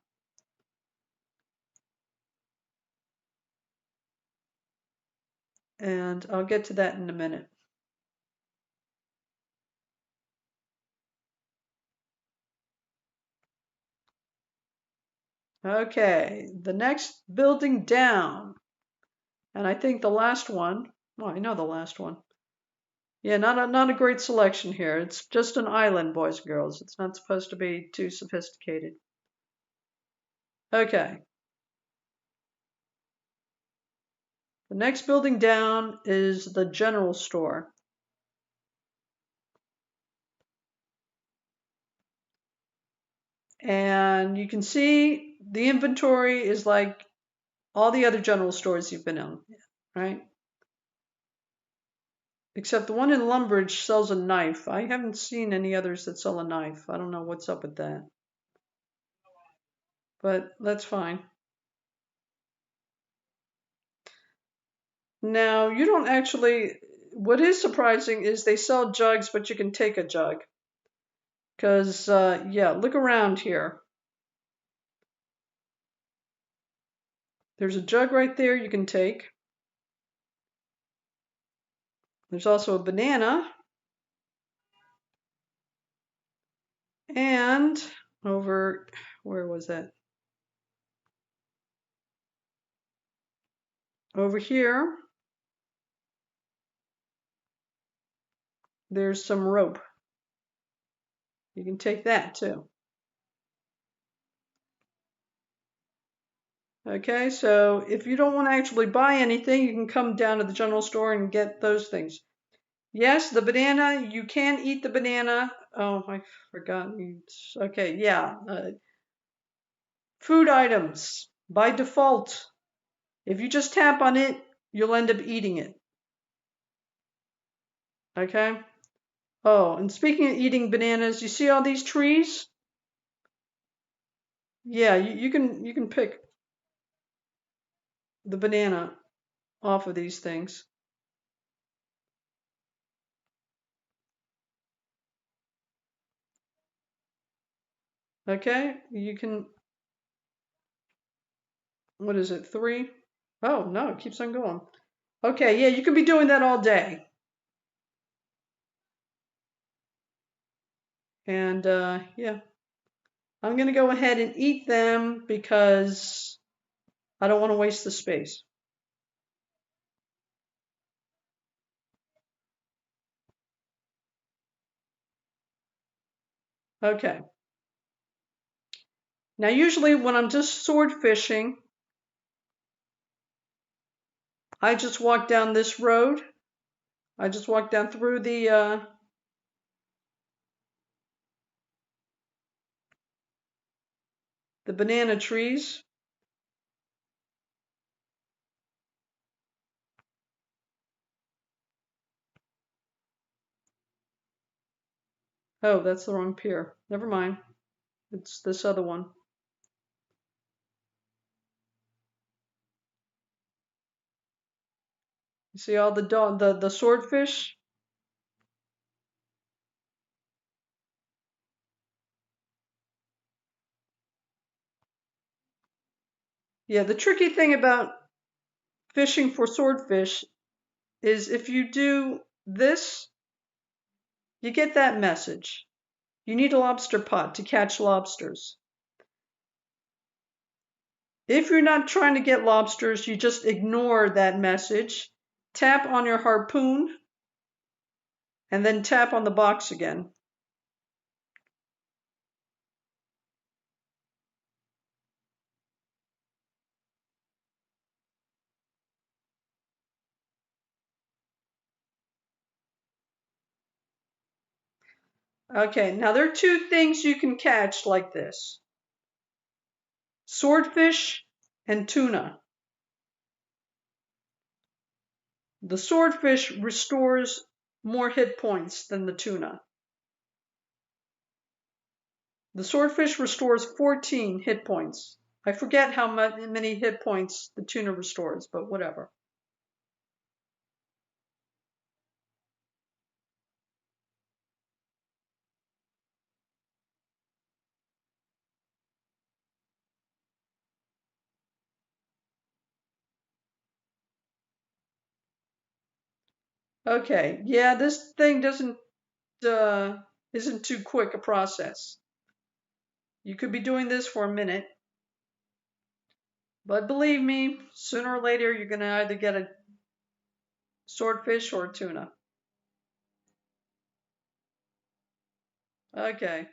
And I'll get to that in a minute. Okay, the next building down, and I think the last one. Well, I know the last one. Yeah, not a great selection here. It's just an island, boys and girls. It's not supposed to be too sophisticated. Okay, the next building down is the general store. And you can see the inventory is like all the other general stores you've been in, right? Except the one in Lumbridge sells a knife. I haven't seen any others that sell a knife. I don't know what's up with that. But that's fine. Now, you don't actually, what is surprising is they sell jugs, but you can take a jug. Because, yeah, look around here. There's a jug right there you can take. There's also a banana. And over, where was that? Over here, there's some rope. You can take that too. Okay, so if you don't want to actually buy anything, you can come down to the general store and get those things. Yes, the banana, you can eat the banana. Oh, I forgot. Okay, yeah. Food items, by default, if you just tap on it, you'll end up eating it. Okay? Oh, and speaking of eating bananas, you see all these trees? Yeah, you can pick the banana off of these things. Okay? You can, what is it, 3? Oh, no, it keeps on going. Okay, yeah, you can be doing that all day. And yeah, I'm going to go ahead and eat them because I don't want to waste the space. Okay. Now, usually when I'm just sword fishing, I just walk down this road. I just walk down through the banana trees. Oh, that's the wrong pier. Never mind. It's this other one. You see all the swordfish? Yeah, the tricky thing about fishing for swordfish is if you do this, you get that message. You need a lobster pot to catch lobsters. If you're not trying to get lobsters, you just ignore that message, tap on your harpoon, and then tap on the box again. Okay, now there are two things you can catch like this: swordfish and tuna. The swordfish restores more hit points than the tuna. The swordfish restores 14 hit points. I forget how many hit points the tuna restores, but whatever. Okay, yeah, this thing isn't too quick a process. You could be doing this for a minute, but believe me, sooner or later you're going to either get a swordfish or a tuna. Okay,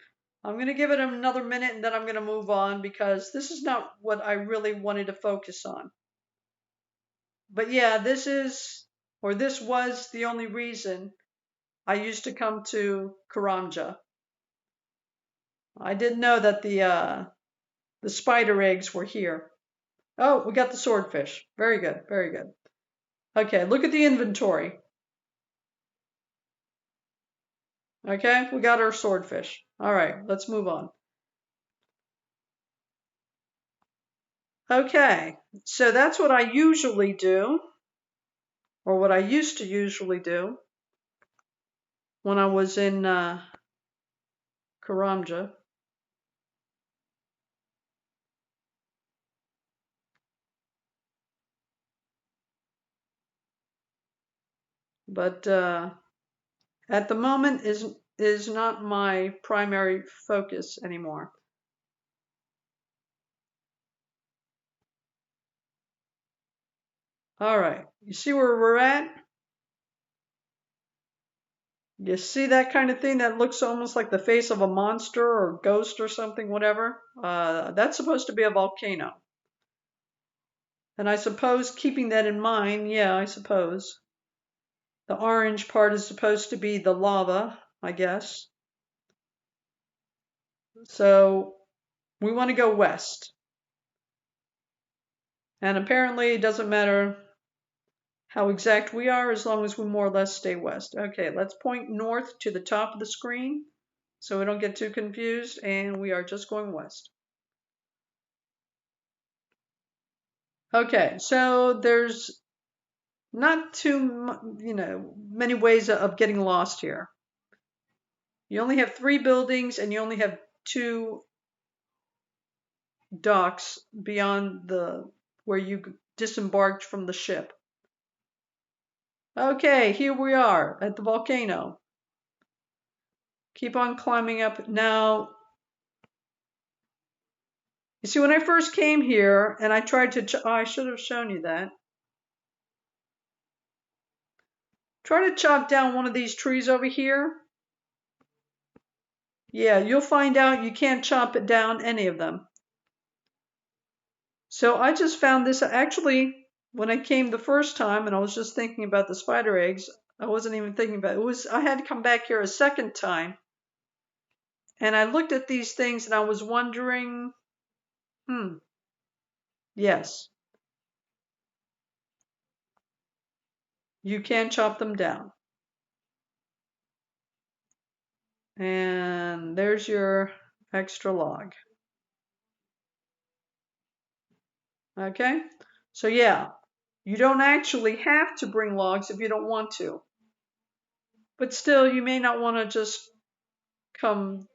I'm going to give it another minute and then I'm going to move on because this is not what I really wanted to focus on. But yeah, this was the only reason I used to come to Karamja. I didn't know that the spider eggs were here. Oh, we got the swordfish. Very good, very good. Okay, look at the inventory. Okay, we got our swordfish. All right, let's move on. Okay, so that's what I usually do, or what I used to usually do when I was in Karamja. But at the moment is not my primary focus anymore. All right, you see where we're at? You see that kind of thing that looks almost like the face of a monster or ghost or something, whatever? That's supposed to be a volcano. And I suppose keeping that in mind, yeah, I suppose. The orange part is supposed to be the lava, I guess. So we want to go west. And apparently it doesn't matter how exact we are as long as we more or less stay west. Okay, let's point north to the top of the screen so we don't get too confused, and we are just going west. Okay, so there's not too, many ways of getting lost here. You only have 3 buildings and you only have 2 docks beyond where you disembarked from the ship. Okay, here we are at the volcano. Keep on climbing up. Now, you see, when I first came here and I tried to, I should have shown you that. Try to chop down one of these trees over here. Yeah, you'll find out you can't chop it down any of them. So I just found this actually when I came the first time and I was just thinking about the spider eggs. I wasn't even thinking about it. I had to come back here a second time. And I looked at these things and I was wondering, yes, you can chop them down. And there's your extra log. Okay? So yeah, you don't actually have to bring logs if you don't want to. But still, you may not want to just come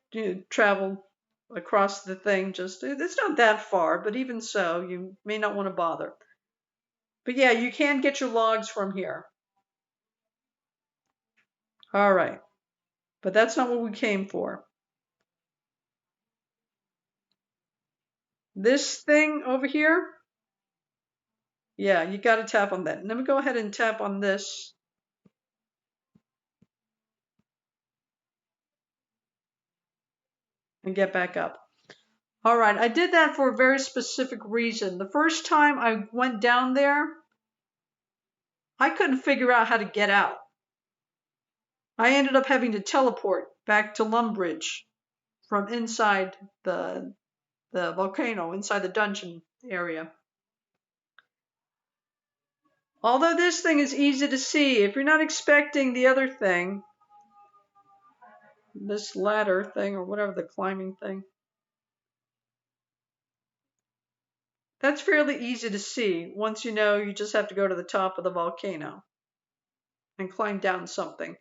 travel across the thing. It's not that far, but even so, you may not want to bother. But yeah, you can get your logs from here. All right. But that's not what we came for. This thing over here, yeah, you got to tap on that. Let me go ahead and tap on this. And get back up. All right, I did that for a very specific reason. The first time I went down there, I couldn't figure out how to get out. I ended up having to teleport back to Lumbridge from inside the volcano, inside the dungeon area. Although this thing is easy to see, if you're not expecting the other thing, this ladder thing or whatever, the climbing thing, that's fairly easy to see. Once you know, you just have to go to the top of the volcano and climb down something.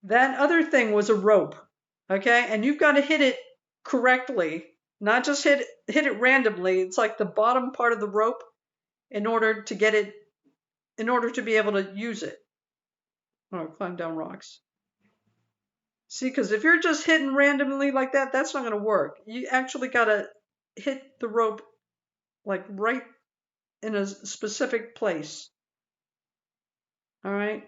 That other thing was a rope, okay? And you've got to hit it correctly, not just hit it randomly. It's like the bottom part of the rope in order to get it, in order to be able to use it. Oh, climb down rocks. See, because if you're just hitting randomly like that, that's not going to work. You actually got to hit the rope like right in a specific place. All right?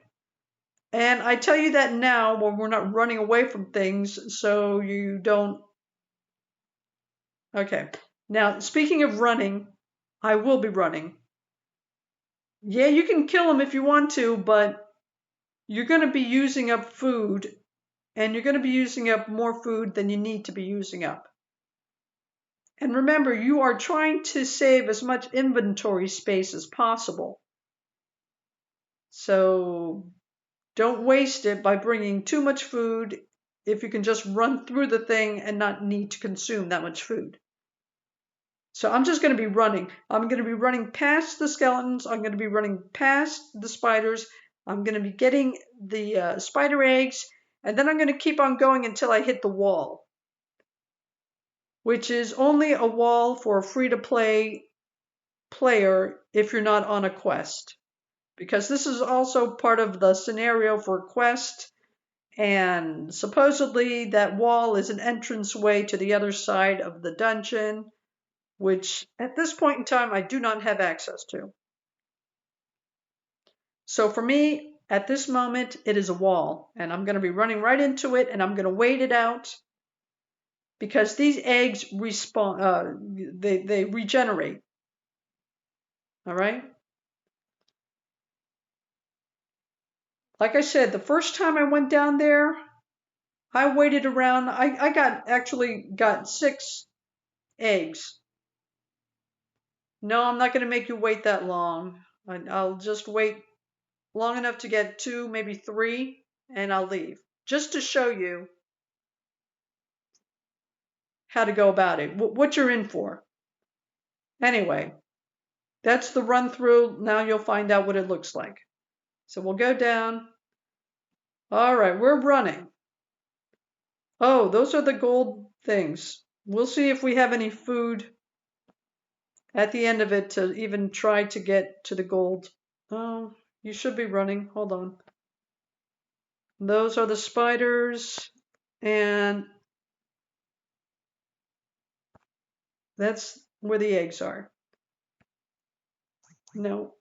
And I tell you that now when we're not running away from things so you don't. Okay. Now, speaking of running, I will be running. Yeah, you can kill them if you want to, but you're going to be using up food, and you're going to be using up more food than you need to be using up. And remember, you are trying to save as much inventory space as possible. So Don't waste it by bringing too much food if you can just run through the thing and not need to consume that much food. So I'm just going to be running. I'm going to be running past the skeletons. I'm going to be running past the spiders. I'm going to be getting the spider eggs. And then I'm going to keep on going until I hit the wall, which is only a wall for a free-to-play player if you're not on a quest. Because this is also part of the scenario for a quest. And supposedly that wall is an entranceway to the other side of the dungeon, which at this point in time I do not have access to. So for me, at this moment, it is a wall, and I'm going to be running right into it, and I'm going to wait it out because these eggs respawn. They regenerate. All right. Like I said, the first time I went down there, I waited around. I actually got 6 eggs. No, I'm not going to make you wait that long. I'll just wait long enough to get 2, maybe 3, and I'll leave. Just to show you how to go about it, what you're in for. Anyway, that's the run through. Now you'll find out what it looks like. So we'll go down. All right, we're running. Oh, those are the gold things. We'll see if we have any food at the end of it to even try to get to the gold. Oh, you should be running. Hold on. Those are the spiders, and that's where the eggs are. No.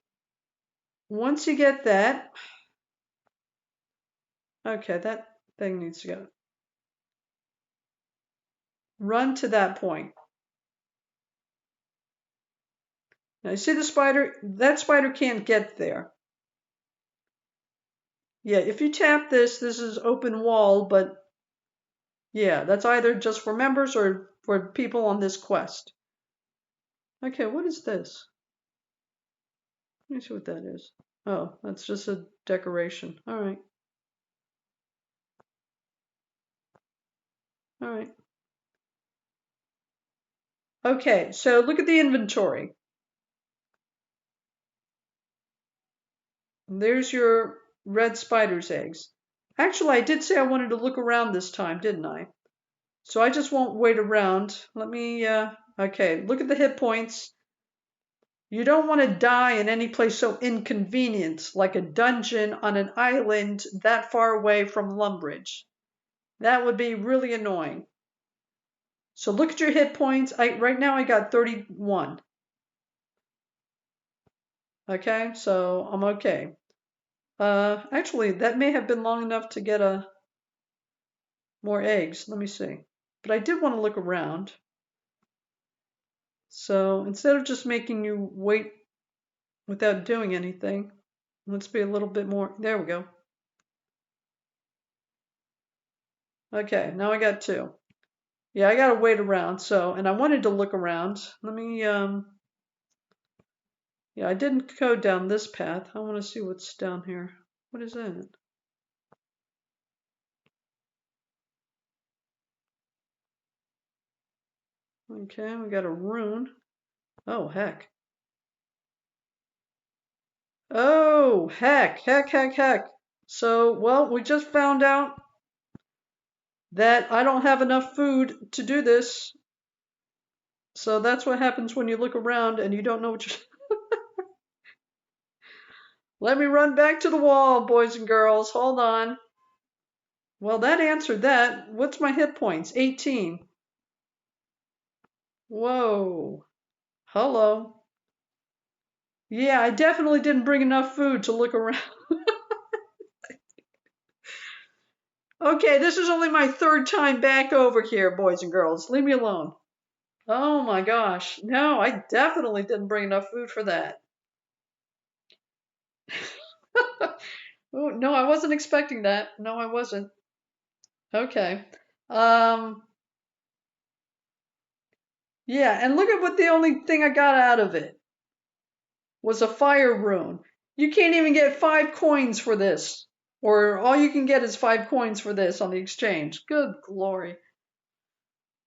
Once you get that, okay, that thing needs to go. Run to that point. Now you see the spider? That spider can't get there. Yeah, if you tap this, this is open wall, but yeah, that's either just for members or for people on this quest. Okay, what is this? Let me see what that is. Oh, that's just a decoration. All right. All right. Okay, so look at the inventory. There's your red spider's eggs. Actually, I did say I wanted to look around this time, didn't I? So I just won't wait around. Let me, okay, look at the hit points. You don't want to die in any place so inconvenient, like a dungeon on an island that far away from Lumbridge. That would be really annoying. So look at your hit points. Right now I got 31. Okay, so I'm okay. Actually, that may have been long enough to get more eggs. Let me see. But I did want to look around. So instead of just making you wait without doing anything, let's be a little bit more. There we go. Okay, now I got 2. Yeah, I gotta wait around. So, and I wanted to look around. Let me, yeah, I didn't go down this path. I want to see what's down here. What is that? Okay, we got a rune. Oh, heck. Oh, heck. So, well, we just found out that I don't have enough food to do this. So that's what happens when you look around and you don't know what you're... Let me run back to the wall, boys and girls. Hold on. Well, that answered that. What's my hit points? 18. Whoa. Hello. Yeah, I definitely didn't bring enough food to look around. Okay, this is only my 3rd time back over here, boys and girls. Leave me alone. Oh my gosh. No, I definitely didn't bring enough food for that. Oh, no, I wasn't expecting that. No, I wasn't. Okay. Um, yeah, and look at what the only thing I got out of it was a fire rune. You can't even get 5 coins for this. Or all you can get is 5 coins for this on the exchange. Good glory.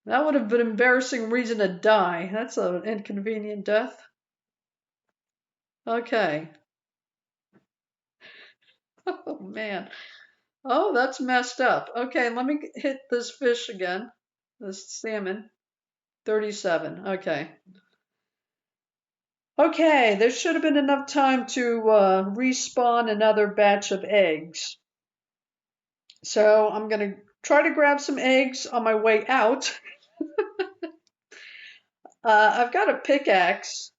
That would have been an embarrassing reason to die. That's an inconvenient death. Okay. Oh, man. Oh, that's messed up. Okay, let me hit this fish again. This salmon. 37. Okay. Okay, there should have been enough time to respawn another batch of eggs. So I'm going to try to grab some eggs on my way out. I've got a pickaxe,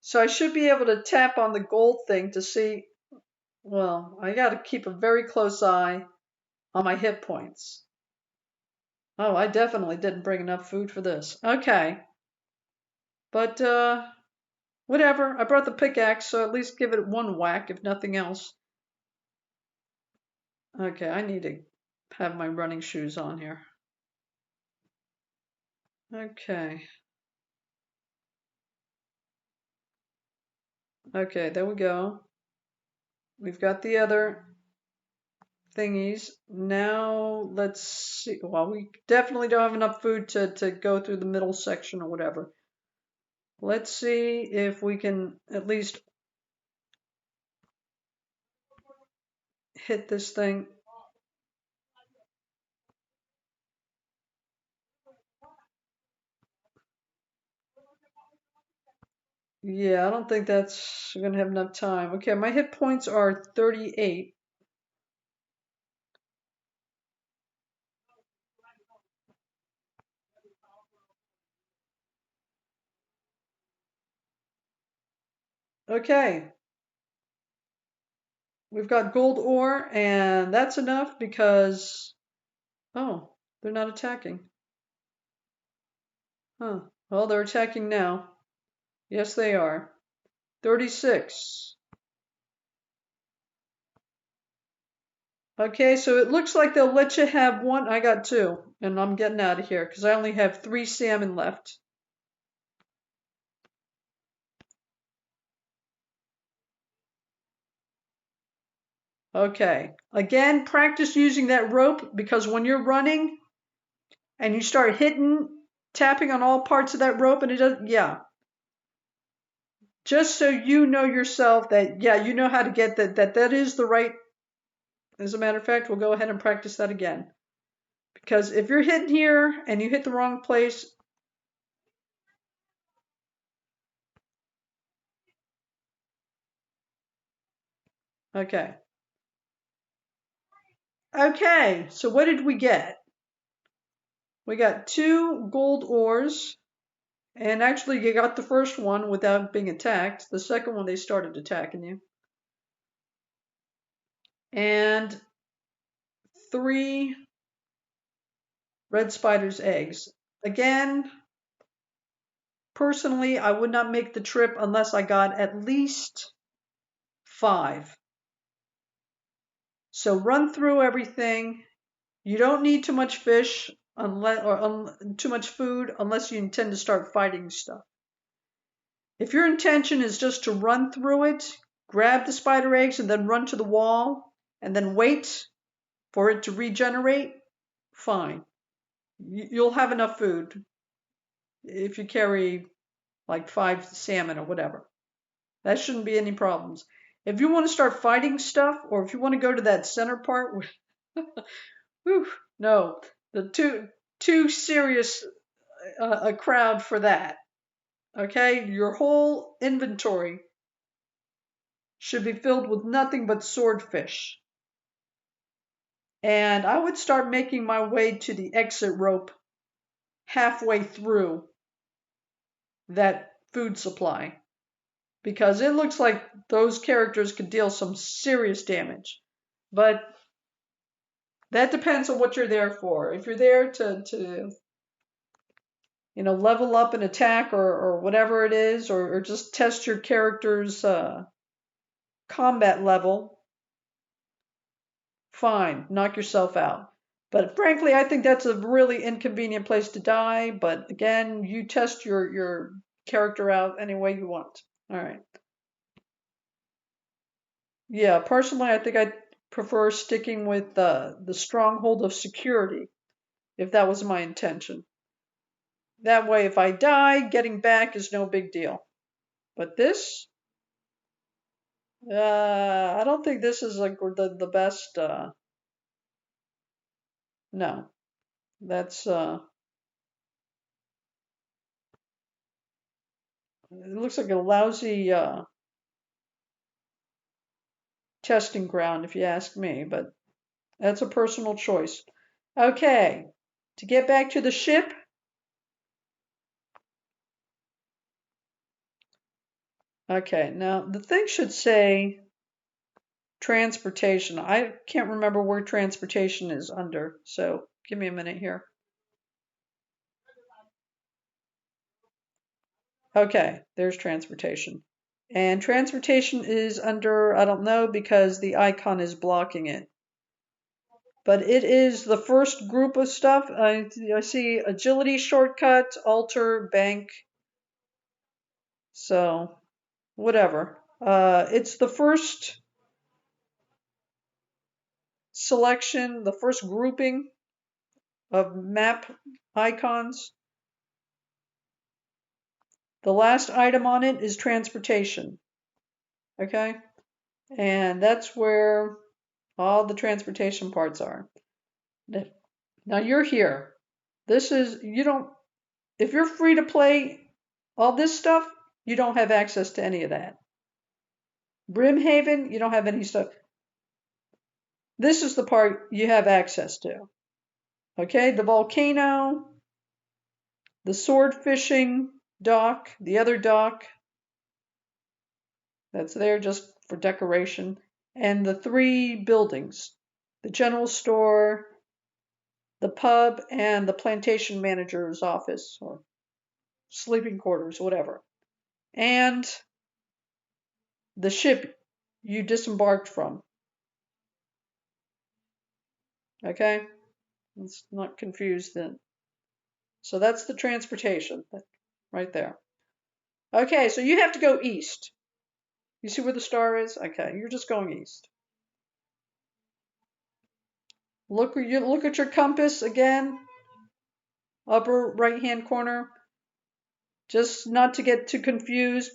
so I should be able to tap on the gold thing to see. Well, I got to keep a very close eye on my hit points. Oh, I definitely didn't bring enough food for this. Okay. But, whatever. I brought the pickaxe, so at least give it one whack, if nothing else. Okay, I need to have my running shoes on here. Okay. Okay, there we go. We've got the other thingies. Now, let's see. Well, we definitely don't have enough food to go through the middle section or whatever. Let's see if we can at least hit this thing. Yeah, I don't think that's going to have enough time. Okay, my hit points are 38. Okay, we've got gold ore, and that's enough because, oh, they're not attacking. Huh. Well, they're attacking now. Yes, they are. 36. Okay, so it looks like they'll let you have one. I got 2, and I'm getting out of here because I only have 3 salmon left. Okay. Again, practice using that rope because when you're running and you start tapping on all parts of that rope and it does, yeah. Just so you know yourself that, yeah, you know how to get that is the right. As a matter of fact, we'll go ahead and practice that again. Because if you're hitting here and you hit the wrong place, okay. Okay, so what did we get? We got 2 gold ores, and actually you got the first one without being attacked. The second one, they started attacking you. And 3 red spider's eggs. Again, personally, I would not make the trip unless I got at least 5. So run through everything. You don't need too much fish too much food unless you intend to start fighting stuff. If your intention is just to run through it, grab the spider eggs and then run to the wall and then wait for it to regenerate, fine. You'll have enough food if you carry like 5 salmon or whatever. That shouldn't be any problems. If you want to start fighting stuff or if you want to go to that center part, whew, no, the too serious a crowd for that. Okay, your whole inventory should be filled with nothing but swordfish. And I would start making my way to the exit rope halfway through that food supply. Because it looks like those characters could deal some serious damage. But that depends on what you're there for. If you're there to level up an attack or whatever it is, or just test your character's combat level, fine, knock yourself out. But frankly, I think that's a really inconvenient place to die. But again, you test your character out any way you want. All right. Yeah, personally, I think I'd prefer sticking with the stronghold of security, if that was my intention. That way, if I die, getting back is no big deal. But this, I don't think this is like the best. No, that's it looks like a lousy testing ground, if you ask me. But that's a personal choice. Okay, to get back to the ship. Okay, now the thing should say transportation. I can't remember where transportation is under, so give me a minute here. Okay, there's transportation. And transportation is under, I don't know, because the icon is blocking it. But it is the first group of stuff. I see agility shortcut, alter, bank. So, whatever. It's the first selection, the first grouping of map icons. The last item on it is transportation. Okay? And that's where all the transportation parts are. Now you're here. This is, you don't, if you're free to play all this stuff, you don't have access to any of that. Brimhaven, you don't have any stuff. This is the part you have access to. Okay, the volcano, the sword fishing dock, the other dock, that's there just for decoration, and the 3 buildings, the general store, the pub, and the plantation manager's office or sleeping quarters, whatever. And the ship you disembarked from. Okay? Let's not confuse then. So that's the transportation right there. Okay, so you have to go east. You see where the star is? Okay, you're just going east. Look at your compass again. Upper right hand corner. Just not to get too confused.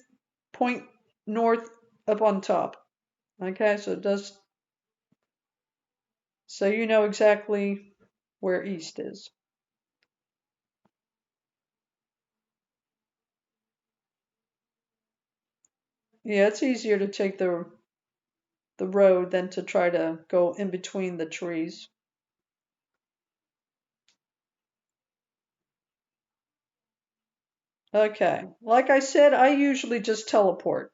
Point north up on top. Okay, so it does, so you know exactly where east is. Yeah, it's easier to take the road than to try to go in between the trees. Okay, like I said, I usually just teleport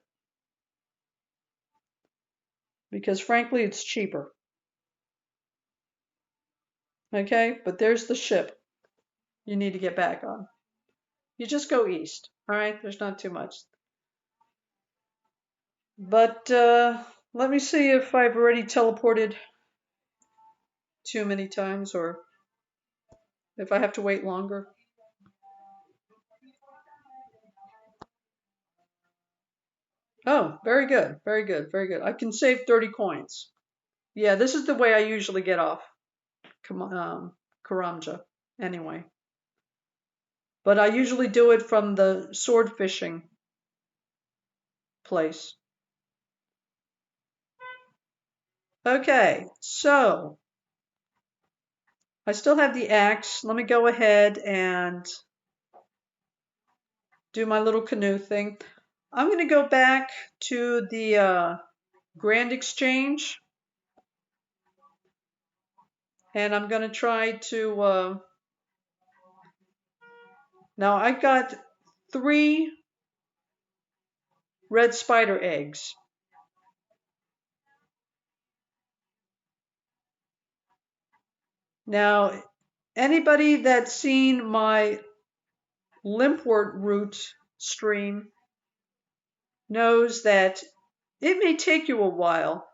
because frankly it's cheaper. Okay, but there's the ship you need to get back on. You just go east. All right, there's not too much. But let me see if I've already teleported too many times or if I have to wait longer. Oh, very good, very good, very good. I can save 30 coins. Yeah, this is the way I usually get off Karamja anyway. But I usually do it from the sword fishing place. Okay, so I still have the axe. Let me go ahead and do my little canoe thing. I'm going to go back to the Grand Exchange, and I'm going to try to. Now I got 3 red spider eggs. Now, anybody that's seen my Limpwort route stream knows that it may take you a while.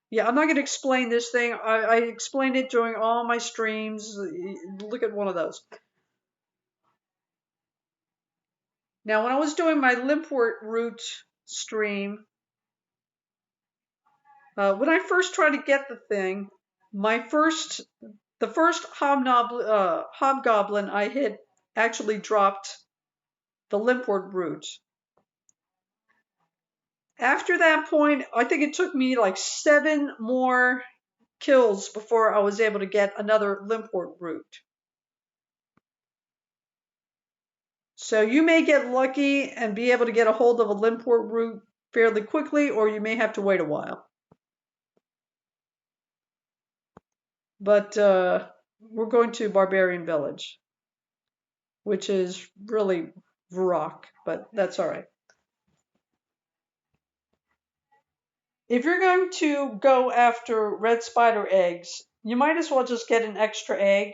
Yeah, I'm not going to explain this thing. I explained it during all my streams. Look at one of those. Now, when I was doing my Limpwort route stream, When I first tried to get the thing, the first hobgoblin I hit actually dropped the limpwort root. After that point, I think it took me like 7 more kills before I was able to get another limpwort root. So you may get lucky and be able to get a hold of a limpwort root fairly quickly, or you may have to wait a while. But we're going to Barbarian Village, which is really rock, but that's all right. If you're going to go after red spider eggs, you might as well just get an extra egg,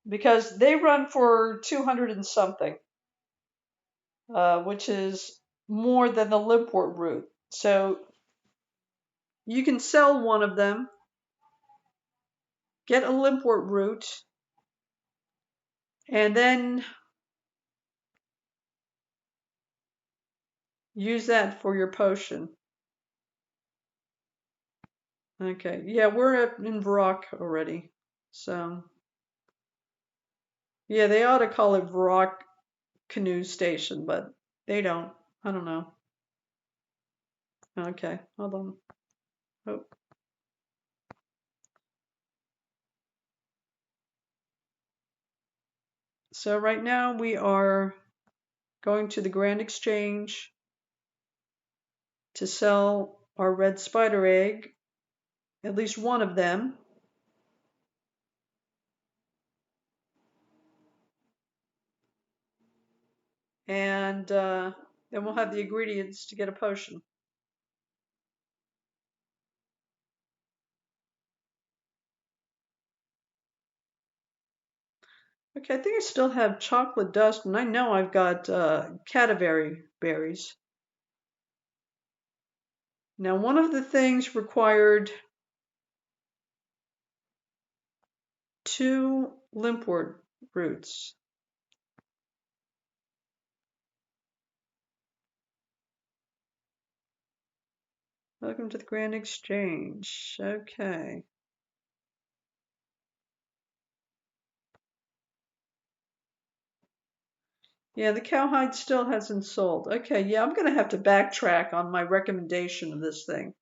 because they run for 200 and something, which is more than the limpwort root. So you can sell one of them, get a limpwort root, and then use that for your potion. Okay, yeah, we're in Varrock already. So, yeah, they ought to call it Varrock Canoe Station, but they don't. I don't know. Okay, hold on. Oh. So right now we are going to the Grand Exchange to sell our red spider egg, at least one of them. And then we'll have the ingredients to get a potion. Okay, I think I still have chocolate dust, and I know I've got cadaver berries. Now, one of the things required 2 limpwort roots. Welcome to the Grand Exchange. Okay. Yeah, the cowhide still hasn't sold. Okay, yeah, I'm going to have to backtrack on my recommendation of this thing.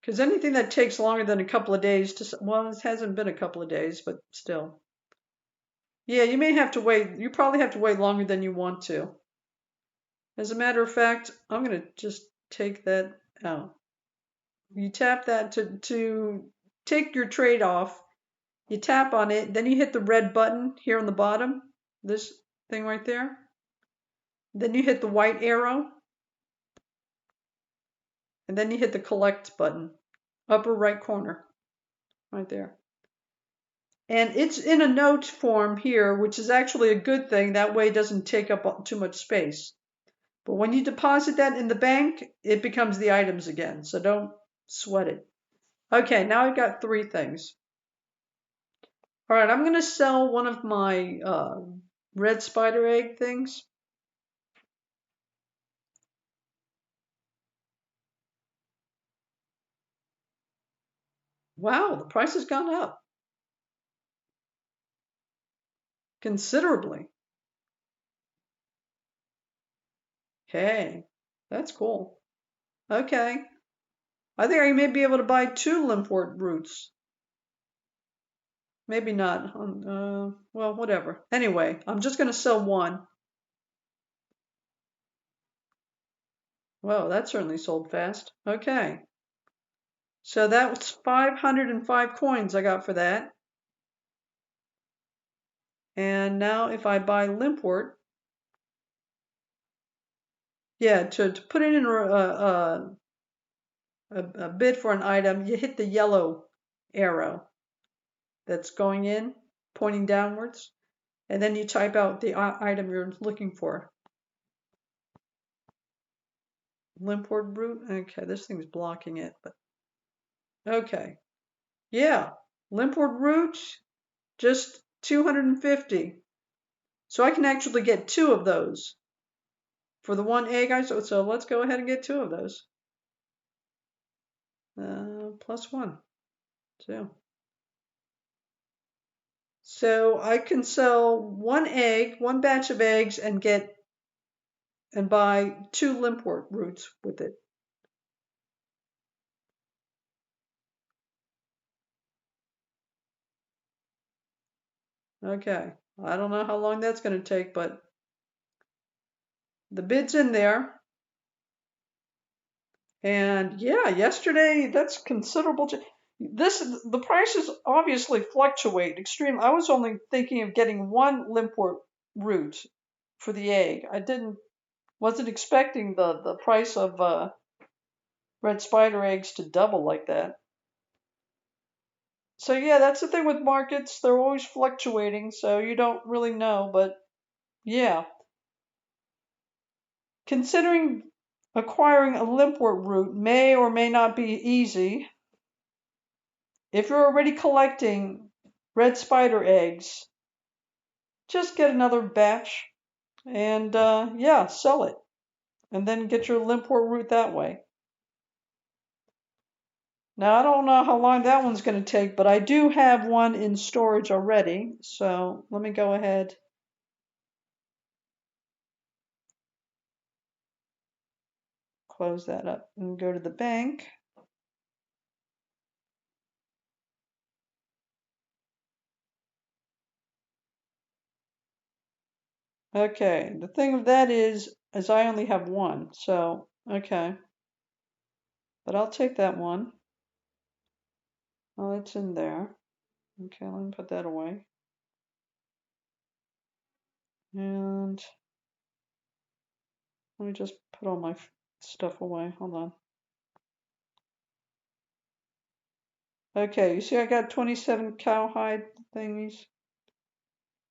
Because anything that takes longer than a couple of days to, well, it hasn't been a couple of days, but still. Yeah, you may have to wait. You probably have to wait longer than you want to. As a matter of fact, I'm going to just take that out. You tap that to take your trade off. You tap on it, then you hit the red button here on the bottom, this thing right there. Then you hit the white arrow, and then you hit the collect button, upper right corner, right there. And it's in a note form here, which is actually a good thing. That way it doesn't take up too much space. But when you deposit that in the bank, it becomes the items again, so don't sweat it. Okay, now I've got 3 things. All right, I'm going to sell one of my red spider egg things. Wow, the price has gone up considerably. Hey, that's cool. Okay. I think I may be able to buy 2 limpwort roots. Maybe not. Well, whatever. Anyway, I'm just going to sell 1. Whoa, that certainly sold fast. Okay. So that was 505 coins I got for that. And now if I buy limpwort, yeah, to put it in a bid for an item, you hit the yellow arrow that's going in, pointing downwards, and then you type out the item you're looking for. Limpwort root? Okay, this thing's blocking it, but okay. Yeah, limpwort root, just 250. So I can actually get 2 of those for the one egg. So let's go ahead and get 2 of those. +1, 2. So I can sell 1 egg, 1 batch of eggs, and buy 2 limpwort roots with it. Okay, I don't know how long that's going to take, but the bid's in there. And yeah, yesterday that's considerable. The prices obviously fluctuate extremely. I was only thinking of getting 1 limpwort root for the egg. I wasn't expecting the price of red spider eggs to double like that. So yeah, that's the thing with markets. They're always fluctuating, so you don't really know. But yeah, considering acquiring a limpwort root may or may not be easy. If you're already collecting red spider eggs, just get another batch and yeah, sell it. And then get your limpwort root that way. Now, I don't know how long that one's going to take, but I do have one in storage already. So let me go ahead. Close that up and go to the bank. Okay, the thing of that is I only have 1, so, okay. But I'll take that one. Oh, it's in there. Okay, let me put that away. And let me just put all my stuff away. Hold on. Okay, you see I got 27 cowhide thingies?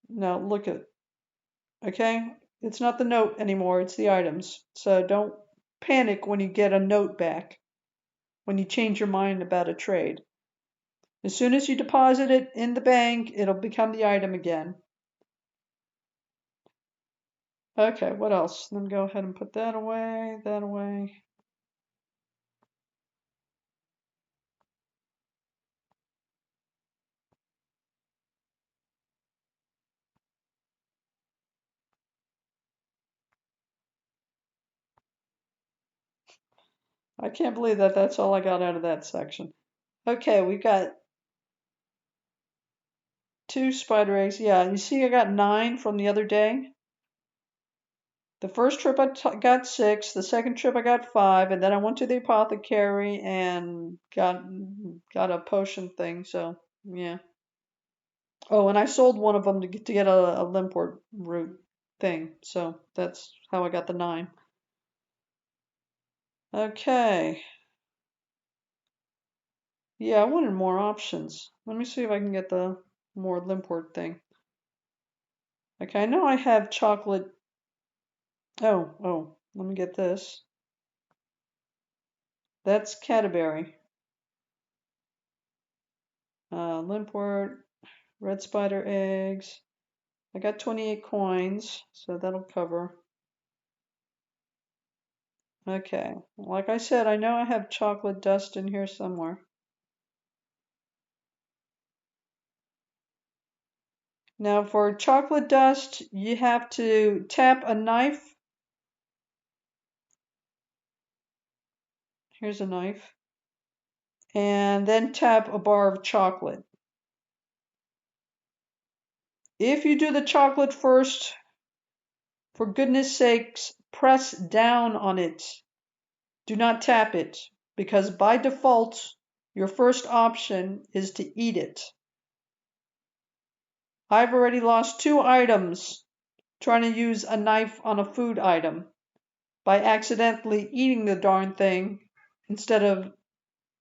Now look at, okay? It's not the note anymore, it's the items. So don't panic when you get a note back, when you change your mind about a trade. As soon as you deposit it in the bank, it'll become the item again. Okay, what else? Let me go ahead and put that away, that away. I can't believe that that's all I got out of that section. Okay, we got 2 spider eggs. Yeah, you see I got 9 from the other day. The first trip I got 6, the second trip I got 5, and then I went to the apothecary and got a potion thing, so yeah. Oh, and I sold one of them to get a limpwort root thing, so that's how I got the 9. Okay. Yeah, I wanted more options. Let me see if I can get the more limpwort thing. Okay, I know I have chocolate. Oh, let me get this. That's Cadbury. Limpwort, red spider eggs. I got 28 coins, so that'll cover. Okay, like I said, I know I have chocolate dust in here somewhere. Now for chocolate dust, you have to tap a knife. Here's a knife. And then tap a bar of chocolate. If you do the chocolate first, for goodness sakes, press down on it. Do not tap it, because by default, your first option is to eat it. I've already lost 2 items trying to use a knife on a food item by accidentally eating the darn thing instead of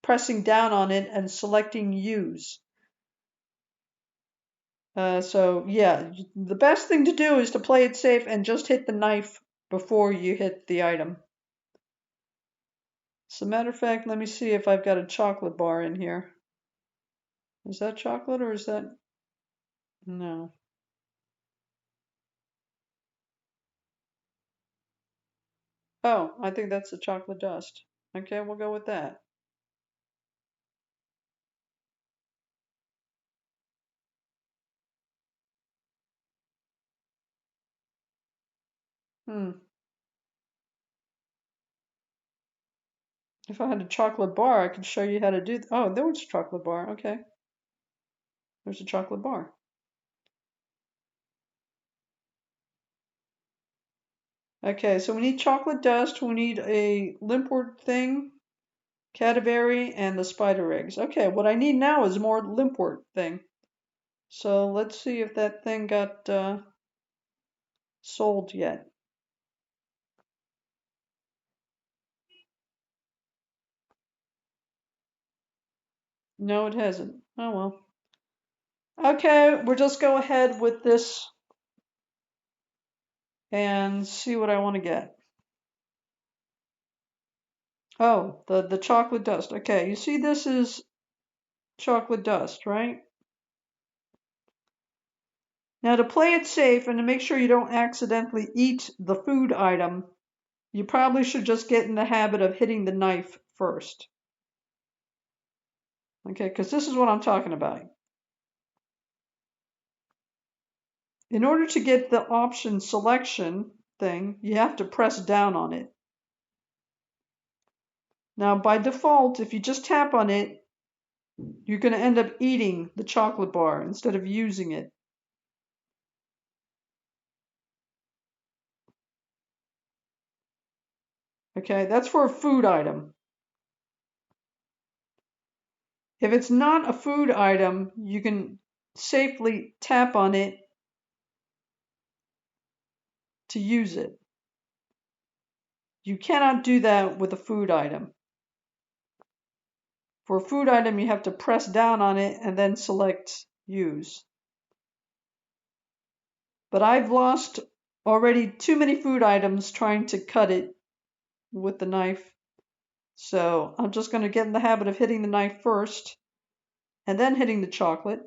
pressing down on it and selecting use. So yeah, the best thing to do is to play it safe and just hit the knife before you hit the item. As a matter of fact, let me see if I've got a chocolate bar in here. Is that chocolate or is that? No. Oh, I think that's the chocolate dust. Okay, we'll go with that. Hmm. If I had a chocolate bar, I could show you how to do. Oh, there was a chocolate bar. Okay, there's a chocolate bar. Okay, so we need chocolate dust. We need a limport thing, cadaver, and the spider eggs. Okay, what I need now is more limport thing. So let's see if that thing got sold yet. No, it hasn't. Oh well. Okay, we'll just go ahead with this and see what I want to get. Oh, the chocolate dust. Okay, you see this is chocolate dust, right? Now to play it safe and to make sure you don't accidentally eat the food item, you probably should just get in the habit of hitting the knife first. Okay, because this is what I'm talking about. In order to get the option selection thing, you have to press down on it. Now by default, if you just tap on it, you're going to end up eating the chocolate bar instead of using it. Okay, that's for a food item. If it's not a food item, you can safely tap on it to use it. You cannot do that with a food item. For a food item, you have to press down on it and then select use. But I've lost already too many food items trying to cut it with the knife. So I'm just going to get in the habit of hitting the knife first and then hitting the chocolate.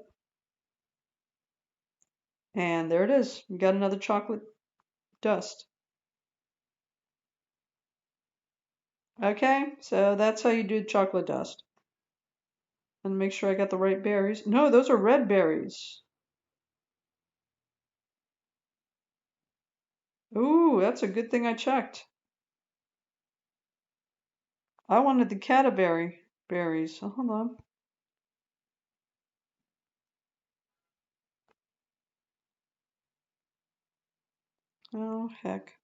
And there it is. We got another chocolate dust. Okay, so that's how you do chocolate dust. And make sure I got the right berries. No, those are red berries. Ooh, that's a good thing I checked. I wanted the cadaver berries. Oh, hold on. Oh, heck.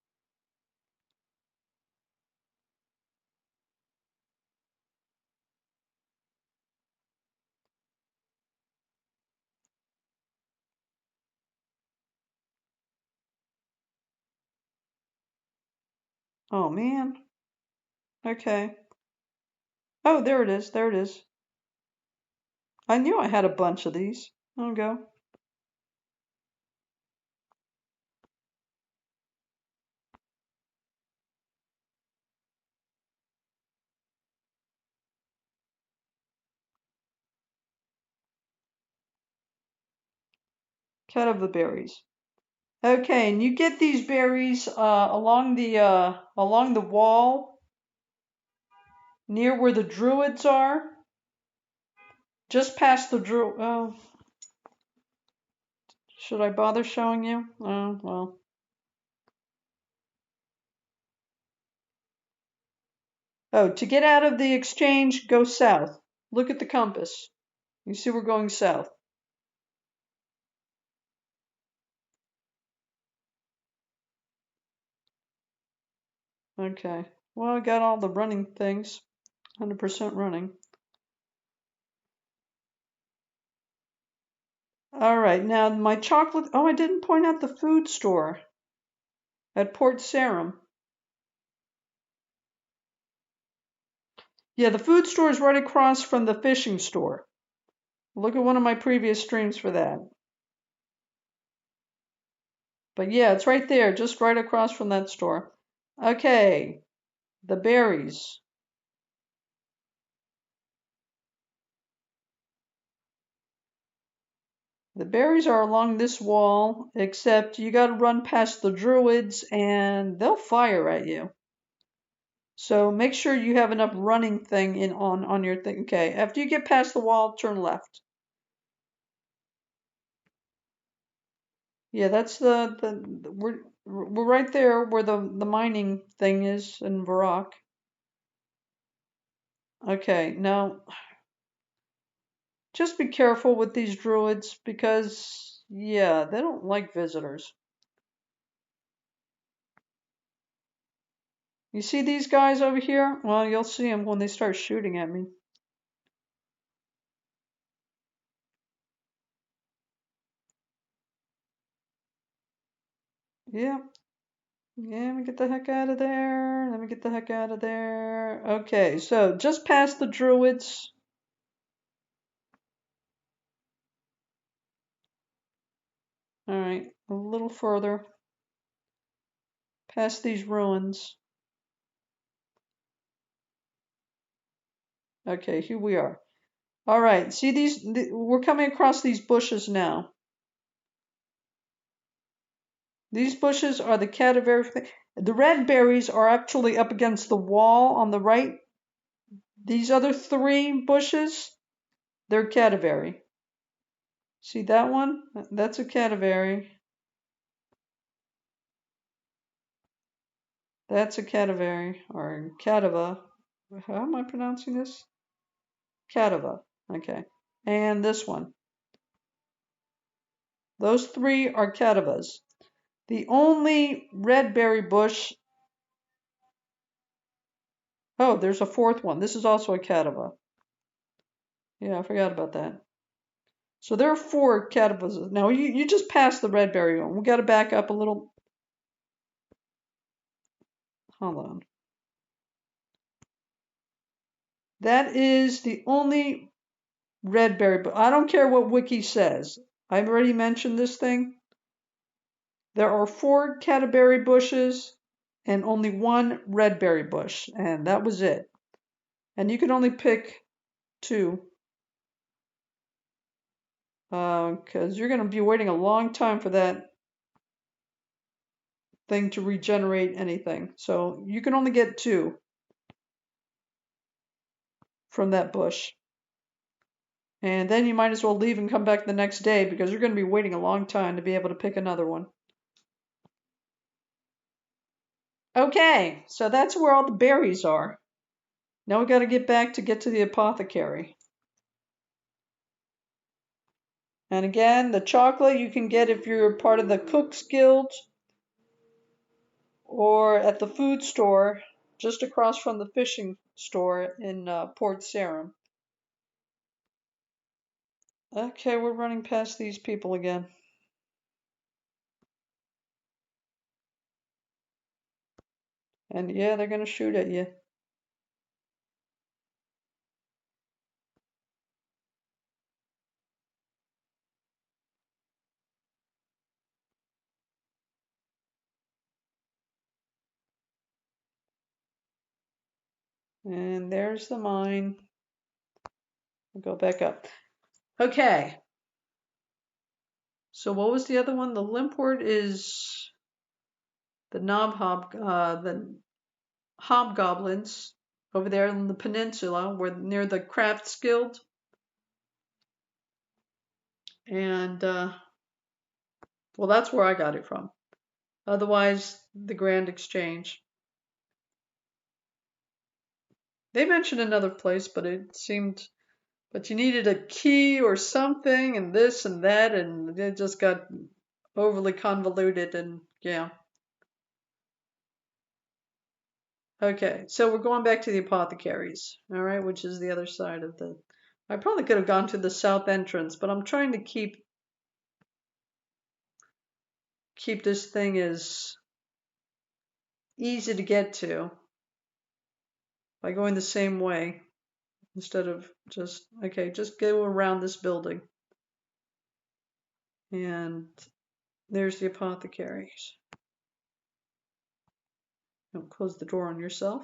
Oh, man. Okay. Oh, there it is. There it is. I knew I had a bunch of these. There we go. Cut of the berries. Okay, and you get these berries along the wall near where the druids are. Just past the druid. Oh, should I bother showing you? Oh, well. Oh, to get out of the exchange, go south. Look at the compass. You see we're going south. Okay. Well, I got all the running things. 100% running. All right, now my chocolate. Oh, I didn't point out the food store at Port Sarum. Yeah, the food store is right across from the fishing store. Look at one of my previous streams for that. But yeah, it's right there, just right across from that store. Okay, the berries. The berries are along this wall, except you gotta run past the druids and they'll fire at you. So make sure you have enough running thing in on your thing. Okay, after you get past the wall, turn left. Yeah, that's we're right there where the mining thing is in Varrock. Okay, now just be careful with these druids because yeah, they don't like visitors. You see these guys over here? Well, you'll see them when they start shooting at me. Yeah. Yeah, let me get the heck out of there. Let me get the heck out of there. Okay, so just past the druids. All right, a little further. Past these ruins. Okay, here we are. All right, see we're coming across these bushes now. These bushes are the cadaver. The red berries are actually up against the wall on the right. These other three bushes, they're cadaver. See that one? That's a cadaver. That's a cadaver or cadava. How am I pronouncing this? Cadava. Okay. And this one. Those three are cadavas. The only red berry bush. Oh, there's a fourth one. This is also a cadava. Yeah, I forgot about that. So there are four cadavas. Now you just passed the red berry one. We got to back up a little. Hold on. That is the only red berry, but I don't care what Wiki says. I've already mentioned this thing. There are four cataberry bushes and only one red berry bush, and that was it. And you can only pick two because you're going to be waiting a long time for that thing to regenerate anything. So you can only get two from that bush. And then you might as well leave and come back the next day because you're going to be waiting a long time to be able to pick another one. Okay, so that's where all the berries are. Now we got to get to the apothecary. And again, the chocolate you can get if you're part of the Cook's Guild or at the food store just across from the fishing store in Port Sarim. Okay, we're running past these people again. And yeah, they're going to shoot at you. And there's the mine. We'll go back up. Okay. So what was the other one? The limpwort is the the hobgoblins over there in the peninsula, where near the Crafts Guild. And well, that's where I got it from. Otherwise, the Grand Exchange. They mentioned another place, but it seemed, but you needed a key or something, and this and that, and it just got overly convoluted, and yeah. Okay, so we're going back to the apothecaries, all right, which is the other side of the. I probably could have gone to the south entrance, but I'm trying to keep this thing as easy to get to by going the same way instead of just go around this building. And there's the apothecaries. Don't close the door on yourself.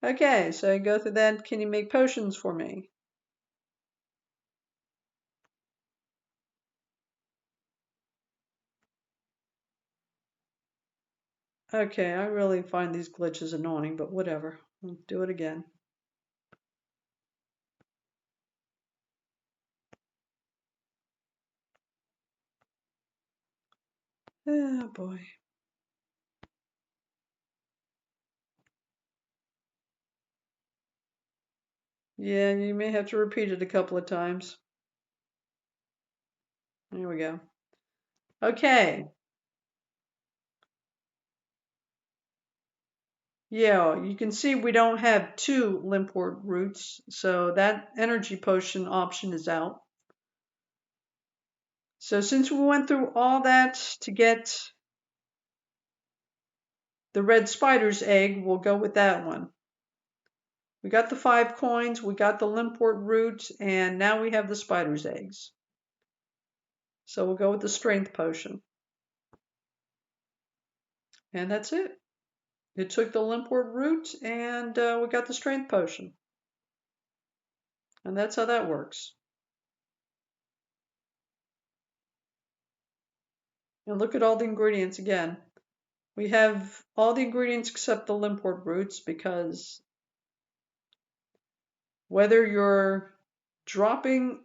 Okay, so I go through that. Can you make potions for me? Okay, I really find these glitches annoying, but whatever. I'll do it again. Oh boy. Yeah, you may have to repeat it a couple of times. There we go. Okay. Yeah, you can see we don't have 2 limport roots, so that energy potion option is out. So since we went through all that to get the red spider's egg, we'll go with that one. We got the 5 coins, we got the limport root, and now we have the spider's eggs. So we'll go with the strength potion. And that's it. It took the limport root, and we got the strength potion. And that's how that works. And look at all the ingredients again. We have all the ingredients except the limport roots, because whether you're dropping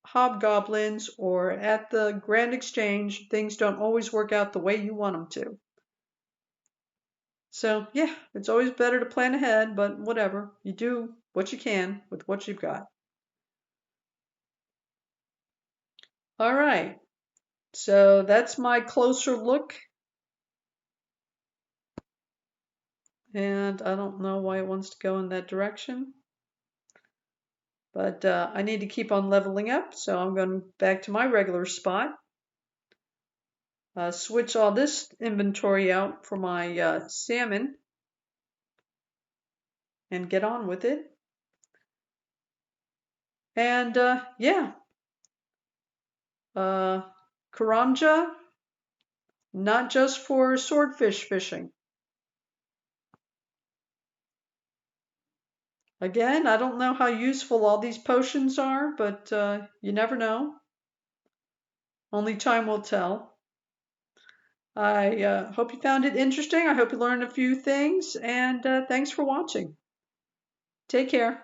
hobgoblins or at the Grand Exchange, things don't always work out the way you want them to. So yeah, it's always better to plan ahead, but whatever. You do what you can with what you've got. All right, so that's my closer look. And I don't know why it wants to go in that direction. But I need to keep on leveling up, so I'm going back to my regular spot. Switch all this inventory out for my salmon and get on with it. And yeah, Karamja, not just for swordfish fishing. Again, I don't know how useful all these potions are, but you never know. Only time will tell. I hope you found it interesting. I hope you learned a few things, and thanks for watching. Take care.